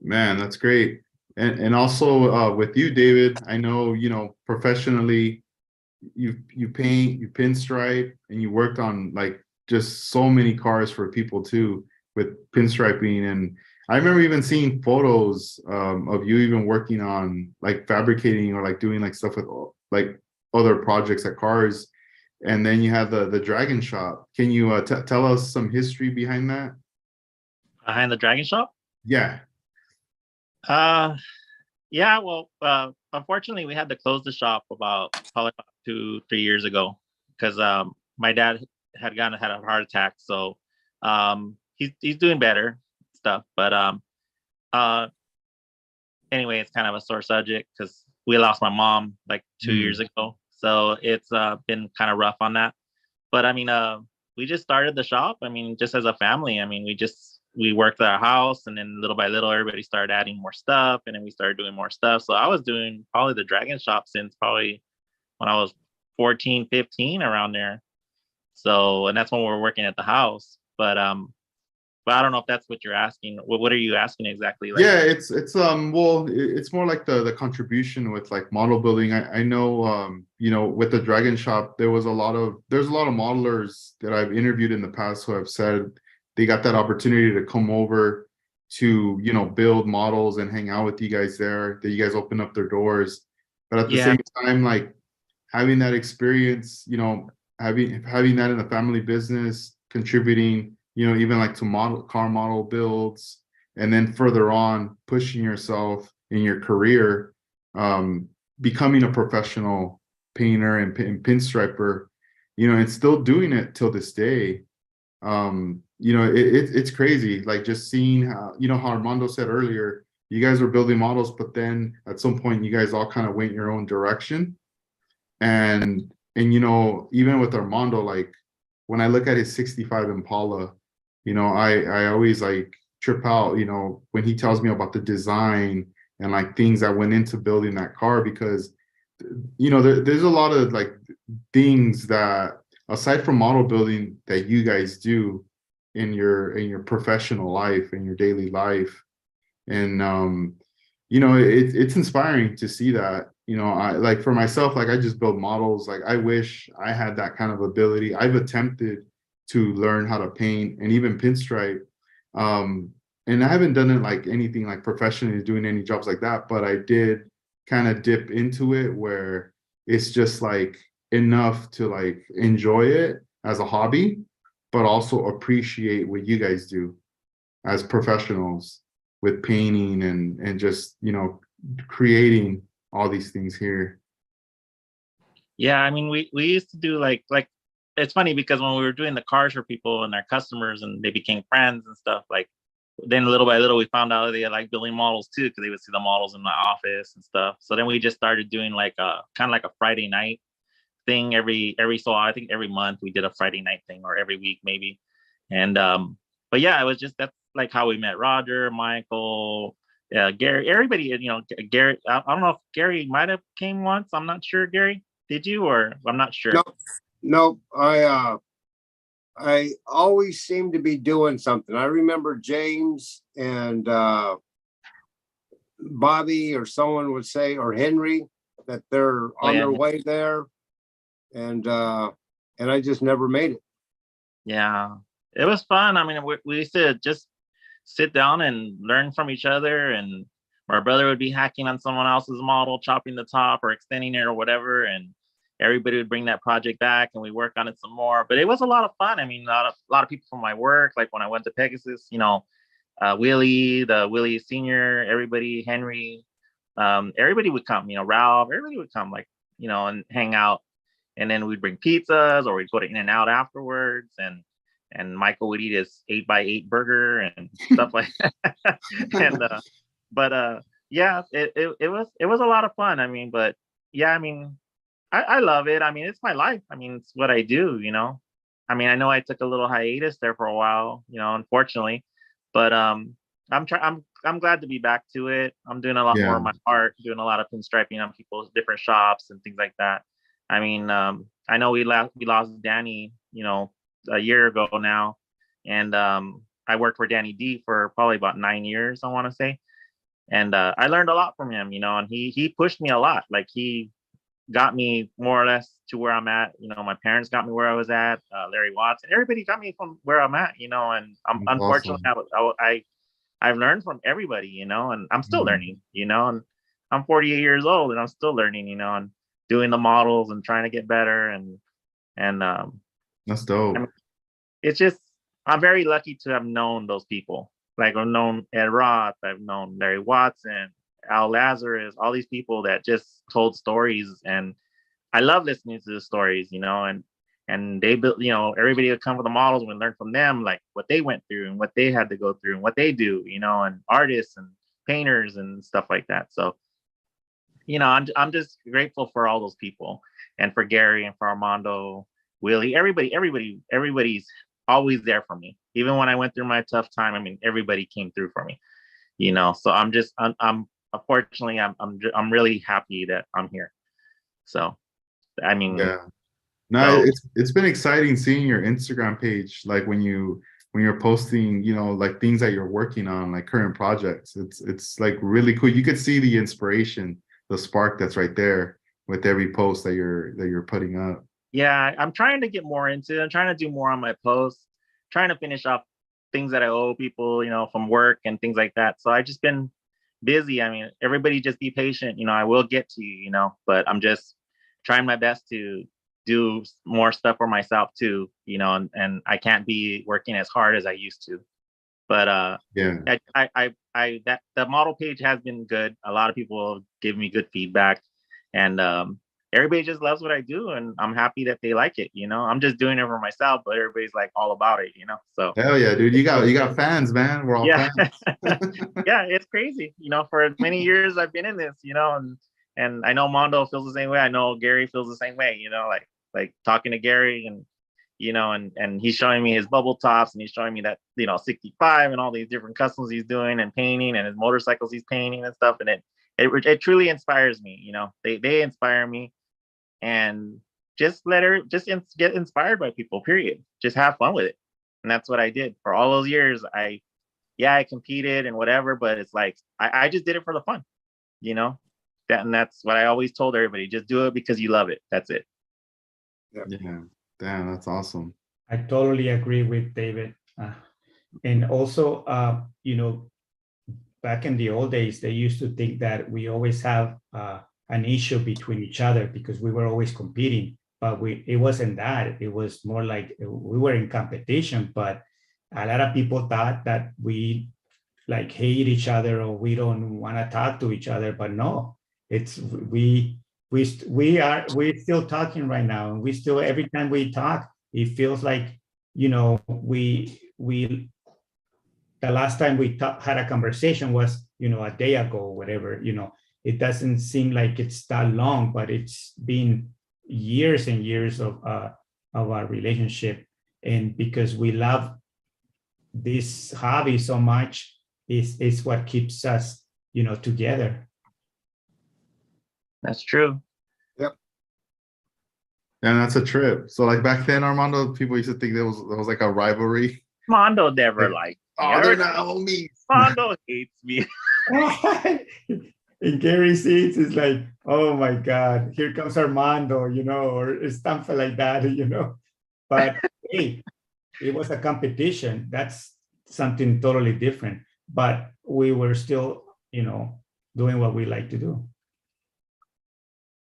Speaker 1: Man, that's great. And also with you, David, I know, professionally you paint, you pinstripe, and you worked on like just so many cars for people too with pinstriping. And I remember even seeing photos of you even working on like fabricating or like doing like stuff with like other projects at cars. And then you have the Dragon Shop. Can you tell us some history behind that?
Speaker 2: Behind the Dragon Shop?
Speaker 1: Yeah.
Speaker 2: Yeah, well, unfortunately we had to close the shop probably about 2-3 years ago, because my dad had a heart attack. So he's doing better stuff, but anyway, it's kind of a sore subject because we lost my mom like 2 years ago. So it's been kind of rough on that. But I mean, we just started the shop. I mean, just as a family. I mean, we worked at our house, and then little by little, everybody started adding more stuff, and then we started doing more stuff. So I was doing probably the Dragon Shop since probably when I was 14, 15, around there. So, and that's when we were working at the house. But I don't know if that's what you're asking. What are you asking exactly? Like,
Speaker 1: Yeah, it's well, it's more like the contribution with like model building. I know with the Dragon Shop there's a lot of modelers that I've interviewed in the past who have said they got that opportunity to come over to build models and hang out with you guys there, that you guys open up their doors. But at the same time, like having that experience, having that in the family business, contributing, even like to car model builds, and then further on pushing yourself in your career, becoming a professional painter and pinstriper, and still doing it till this day. It's crazy, like just seeing how, how Armando said earlier, you guys were building models, but then at some point you guys all kind of went your own direction. And even with Armando, like when I look at his 65 Impala, I always like trip out, when he tells me about the design and like things that went into building that car, because there's a lot of like things that, aside from model building, that you guys do in your professional life, in your daily life. And it's inspiring to see that. I like, for myself, like I just build models. Like I wish I had that kind of ability. I've attempted to learn how to paint and even pinstripe, and I haven't done it like anything like professionally, doing any jobs like that, but I did kind of dip into it where it's just like enough to like enjoy it as a hobby, but also appreciate what you guys do as professionals with painting and just creating all these things here.
Speaker 2: Yeah, I mean, we used to do like it's funny because when we were doing the cars for people and their customers and they became friends and stuff, like then little by little we found out they like building models too, because they would see the models in my office and stuff. So then we just started doing like a kind of like a Friday night thing every so I think every month we did a Friday night thing, or every week maybe. And but yeah, it was just, that's like how we met Roger, Michael, Gary, everybody, Gary. I don't know if Gary might have came once. I'm not sure. Gary, did you? Or I'm not sure.
Speaker 4: No, I always seem to be doing something. I remember James and Bobby or someone would say, or Henry, that they're on their way there. And I just never made it.
Speaker 2: Yeah, it was fun. I mean, we used to just sit down and learn from each other. And my brother would be hacking on someone else's model, chopping the top or extending it or whatever. And everybody would bring that project back and we work on it some more. But it was a lot of fun. I mean, a lot of people from my work, like when I went to Pegasus, Willie Senior, everybody, Henry, everybody would come, Ralph, everybody would come, like, and hang out. And then we'd bring pizzas, or we'd go to In-N-Out afterwards. And Michael would eat his 8x8 burger and stuff like that. And yeah, it was a lot of fun. I mean, but yeah, I mean, I love it. I mean, it's my life. I mean, it's what I do, I mean, I know I took a little hiatus there for a while, unfortunately, but I'm glad to be back to it. I'm doing a lot more of my art, doing a lot of pinstriping on people's different shops and things like that. I mean, I know we lost Danny, a year ago now, and I worked for Danny D for probably about 9 years, I want to say, and I learned a lot from him, and he pushed me a lot. Like he got me more or less to where I'm at. My parents got me where I was at. Larry Watts, and everybody got me from where I'm at. And I'm unfortunately awesome. I've learned from everybody, and I'm still learning, and I'm 48 years old and I'm still learning, and doing the models and trying to get better. And
Speaker 1: that's dope.
Speaker 2: I mean, it's just, I'm very lucky to have known those people. Like I've known Ed Roth, I've known Larry Watson, Al Lazarus, all these people that just told stories, and I love listening to the stories, and they built, everybody would come for the models and learn from them, like what they went through and what they had to go through and what they do, and artists and painters and stuff like that. So, I'm just grateful for all those people, and for Gary and for Armando, Willie, everybody's always there for me. Even when I went through my tough time, I mean, everybody came through for me, so I'm unfortunately, I'm really happy that I'm here. So, I mean,
Speaker 1: yeah, no, it's been exciting seeing your Instagram page, like when you're posting, like things that you're working on, like current projects. It's like really cool. You could see the inspiration, the spark that's right there with every post that you're putting up.
Speaker 2: Yeah, I'm trying to get more into it. I'm trying to do more on my posts, trying to finish off things that I owe people, from work and things like that. So I've just been busy. I mean, everybody just be patient. I will get to you, but I'm just trying my best to do more stuff for myself too, and I can't be working as hard as I used to. But
Speaker 1: Yeah.
Speaker 2: I that the model page has been good. A lot of people give me good feedback, and everybody just loves what I do, and I'm happy that they like it. I'm just doing it for myself, but everybody's like all about it. So
Speaker 1: Hell yeah, dude. You got fans, man. We're all
Speaker 2: yeah,
Speaker 1: fans.
Speaker 2: yeah, it's crazy. For as many years I've been in this, and I know Mondo feels the same way. I know Gary feels the same way. Like talking to Gary and and he's showing me his bubble tops and he's showing me that 65 and all these different customs he's doing and painting and his motorcycles he's painting and stuff, and it truly inspires me. They inspire me, and just get inspired by people, period. Just have fun with it, and that's what I did for all those years. I competed and whatever, but it's like I just did it for the fun, that's what I always told everybody: just do it because you love it. That's it.
Speaker 1: Yeah. Damn, that's awesome.
Speaker 3: I totally agree with David. And also, back in the old days, they used to think that we always have an issue between each other because we were always competing, but it wasn't that. It was more like we were in competition, but a lot of people thought that we like hate each other or we don't want to talk to each other, but no, it's we're still talking right now, and we still, every time we talk, it feels like we the last time we had a conversation was a day ago or whatever. It doesn't seem like it's that long, but it's been years and years of our relationship, and because we love this hobby so much, is what keeps us together.
Speaker 2: That's true.
Speaker 4: Yep.
Speaker 1: And that's a trip. So like back then, Armando, people used to think there was like a rivalry.
Speaker 2: Mondo never liked me.
Speaker 1: Oh, they're not homies.
Speaker 2: Mondo hates me.
Speaker 3: In Gary seats, it's like, oh my God, here comes Armando, or something like that, But hey, it was a competition. That's something totally different. But we were still, doing what we like to do.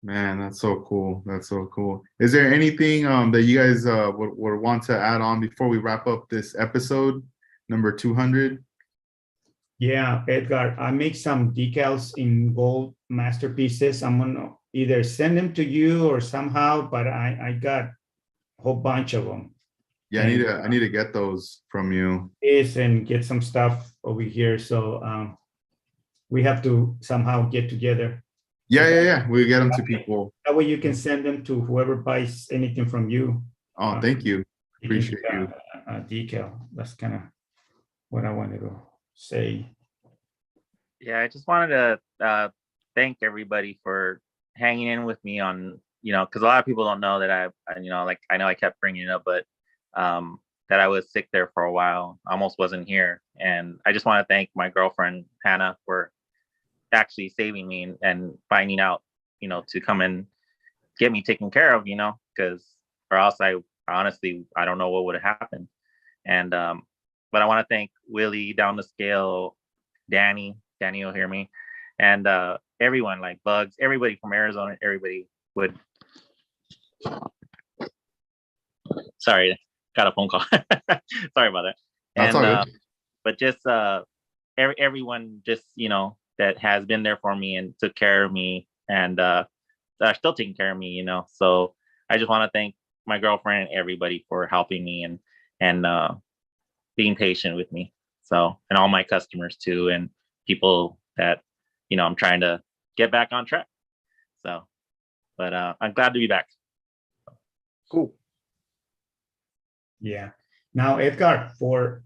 Speaker 1: Man, that's so cool. That's so cool. Is there anything that you guys would want to add on before we wrap up this episode, number 200?
Speaker 3: Yeah, Edgar, I make some decals in gold masterpieces. I'm gonna either send them to you or somehow, but I got a whole bunch of them.
Speaker 1: Yeah, I need to get those from you.
Speaker 3: And get some stuff over here. So we have to somehow get together.
Speaker 1: Yeah. We get them to people.
Speaker 3: That way you can send them to whoever buys anything from you.
Speaker 1: Oh, thank you. Appreciate you.
Speaker 3: A decal. That's kind of what I wanted to say.
Speaker 2: Yeah, I just wanted to thank everybody for hanging in with me on, because a lot of people don't know that I know I kept bringing it up, but that I was sick there for a while, almost wasn't here. And I just want to thank my girlfriend, Hannah, for actually saving me and finding out, to come and get me taken care of, because or else I honestly don't know what would have happened. And but I want to thank Willie down the scale, Danny will hear me, and everyone, like Bugs, everybody from Arizona, everybody would. Sorry, got a phone call. Sorry about that.
Speaker 1: That's all good.
Speaker 2: But just everyone, just that has been there for me and took care of me, and are still taking care of me. So I just want to thank my girlfriend and everybody for helping me and being patient with me. So, and all my customers too, and people that I'm trying to get back on track. So, but I'm glad to be back.
Speaker 4: Cool.
Speaker 3: Yeah. Now, Edgar, for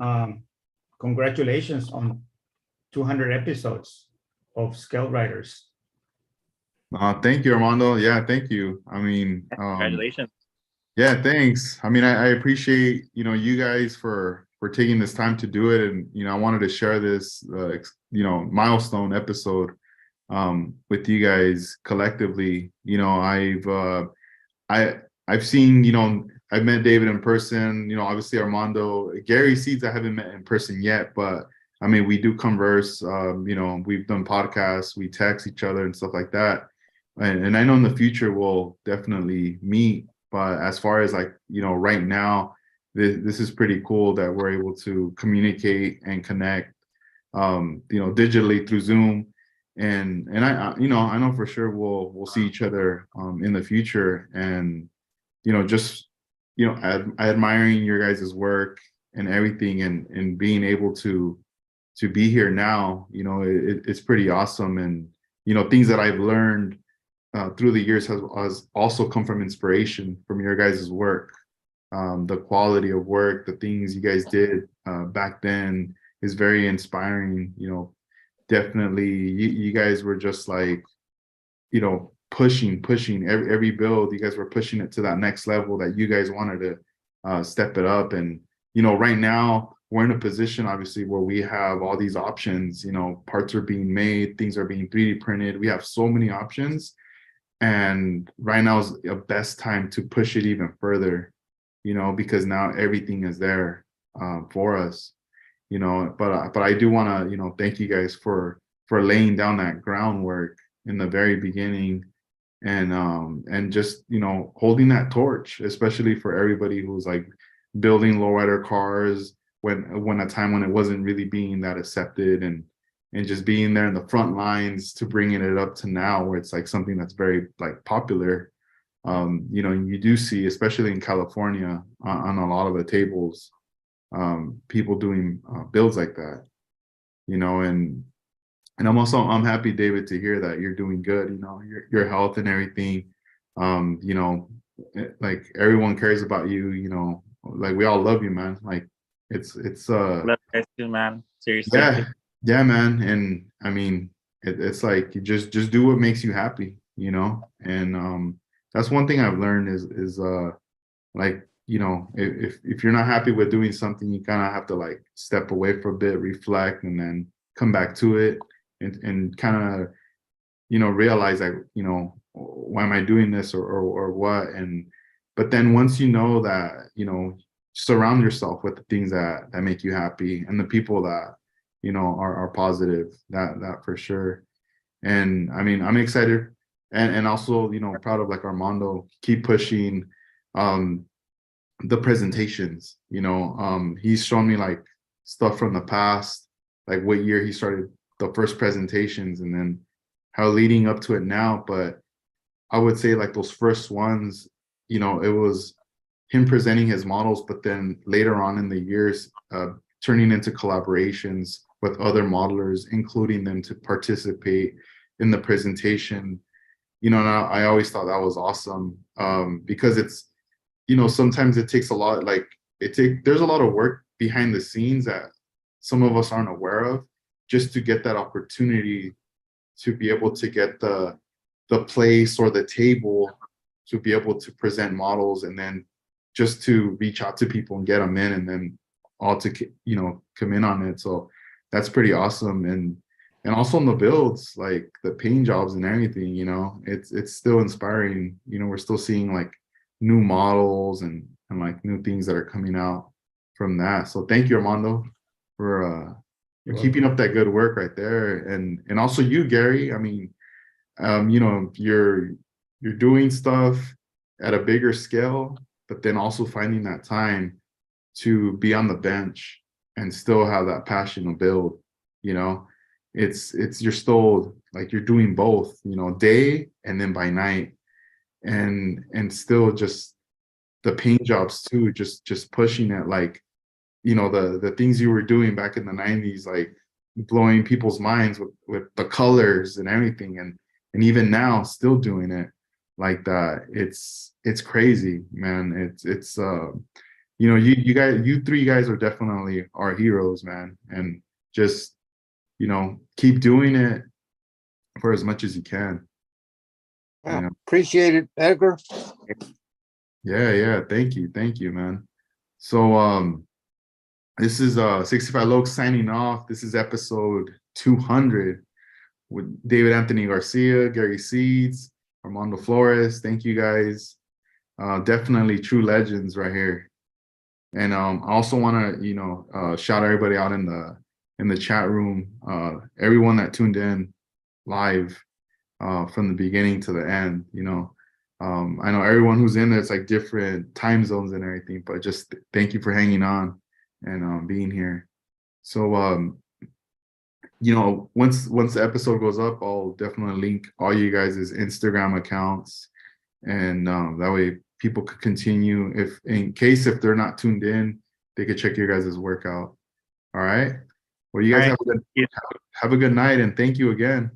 Speaker 3: congratulations on 200 episodes of Scale Riders.
Speaker 1: Thank you, Armando. Yeah, thank you. I mean,
Speaker 2: Congratulations.
Speaker 1: Yeah, thanks. I mean, I appreciate, you guys for taking this time to do it. And, I wanted to share this, milestone episode with you guys collectively. I've seen, I've met David in person, obviously Armando, Gary Seeds, I haven't met in person yet, but I mean, we do converse, we've done podcasts, we text each other and stuff like that. And I know in the future we'll definitely meet. But as far as like, right now, this is pretty cool that we're able to communicate and connect, digitally through Zoom. And I know for sure we'll see each other in the future. And, just, admiring your guys' work and everything, and being able to be here now, it's pretty awesome. And, things that I've learned through the years has also come from inspiration from your guys' work. The quality of work, the things you guys did back then is very inspiring. Definitely, you guys were just like, pushing every build. You guys were pushing it to that next level that you guys wanted to step it up. And, right now we're in a position, obviously, where we have all these options. Parts are being made, things are being 3D printed. We have so many options. And right now is the best time to push it even further, because now everything is there for us, but I do want to, thank you guys for laying down that groundwork in the very beginning, and just, holding that torch, especially for everybody who's like building lowrider cars when a time when it wasn't really being that accepted, and just being there in the front lines to bringing it up to now where it's like something that's very like popular. You do see, especially in California, on a lot of the tables, people doing builds like that, and I'm happy, David, to hear that you're doing good, your health and everything. Like everyone cares about you, like we all love you, man. Like it's
Speaker 2: Love you guys too, man. Seriously.
Speaker 1: yeah, man. And I mean, it's like you just do what makes you happy, and that's one thing I've learned is like, if you're not happy with doing something, you kind of have to like step away for a bit, reflect, and then come back to it, and kind of, realize like, why am I doing this, or what? But then once you know that, surround yourself with the things that make you happy, and the people that, are positive, that for sure. And I mean, I'm excited, and also, proud of like Armando, keep pushing the presentations. He's shown me like stuff from the past, like what year he started the first presentations, and then how leading up to it now. But I would say like those first ones, it was him presenting his models, but then later on in the years, turning into collaborations with other modelers, including them to participate in the presentation. And I always thought that was awesome, because it's, sometimes it takes a lot, like there's a lot of work behind the scenes that some of us aren't aware of, just to get that opportunity to be able to get the place or the table to be able to present models, and then just to reach out to people and get them in, and then all to, come in on it. So that's pretty awesome. And also in the builds, like the paint jobs and everything, it's still inspiring. We're still seeing like new models and like new things that are coming out from that. So thank you, Armando, for keeping up that good work right there. And also you, Gary. I mean, you're doing stuff at a bigger scale, but then also finding that time to be on the bench and still have that passion to build. It's you're still like, you're doing both, day and then by night, and still just the paint jobs too, just pushing it, like, the things you were doing back in the 90s, like blowing people's minds with the colors and everything, and even now still doing it like that. It's crazy, man. It's you three guys are definitely our heroes, man. And just, keep doing it for as much as you can.
Speaker 4: Yeah, appreciate it, Edgar.
Speaker 1: Yeah. Thank you, man. So this is 65 Lokes signing off. This is episode 200 with David Anthony Garcia, Gary Seeds, Armando Flores. Thank you guys. Definitely true legends right here. And I also want to, shout everybody out in the chat room, everyone that tuned in live from the beginning to the end. I know everyone who's in there, it's like different time zones and everything, but just thank you for hanging on and being here. So once the episode goes up, I'll definitely link all you guys' Instagram accounts, and that way people could continue, if they're not tuned in, they could check your guys' workout. All right. Well, you guys have a good night, and thank you again.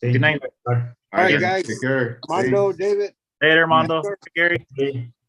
Speaker 3: Thank
Speaker 2: Good night.
Speaker 3: you.
Speaker 4: All right, guys.
Speaker 1: Take care.
Speaker 4: Armando,
Speaker 1: Thanks.
Speaker 4: David.
Speaker 2: Later, Armando.
Speaker 4: Yes, sir.
Speaker 2: Gary.
Speaker 3: Okay.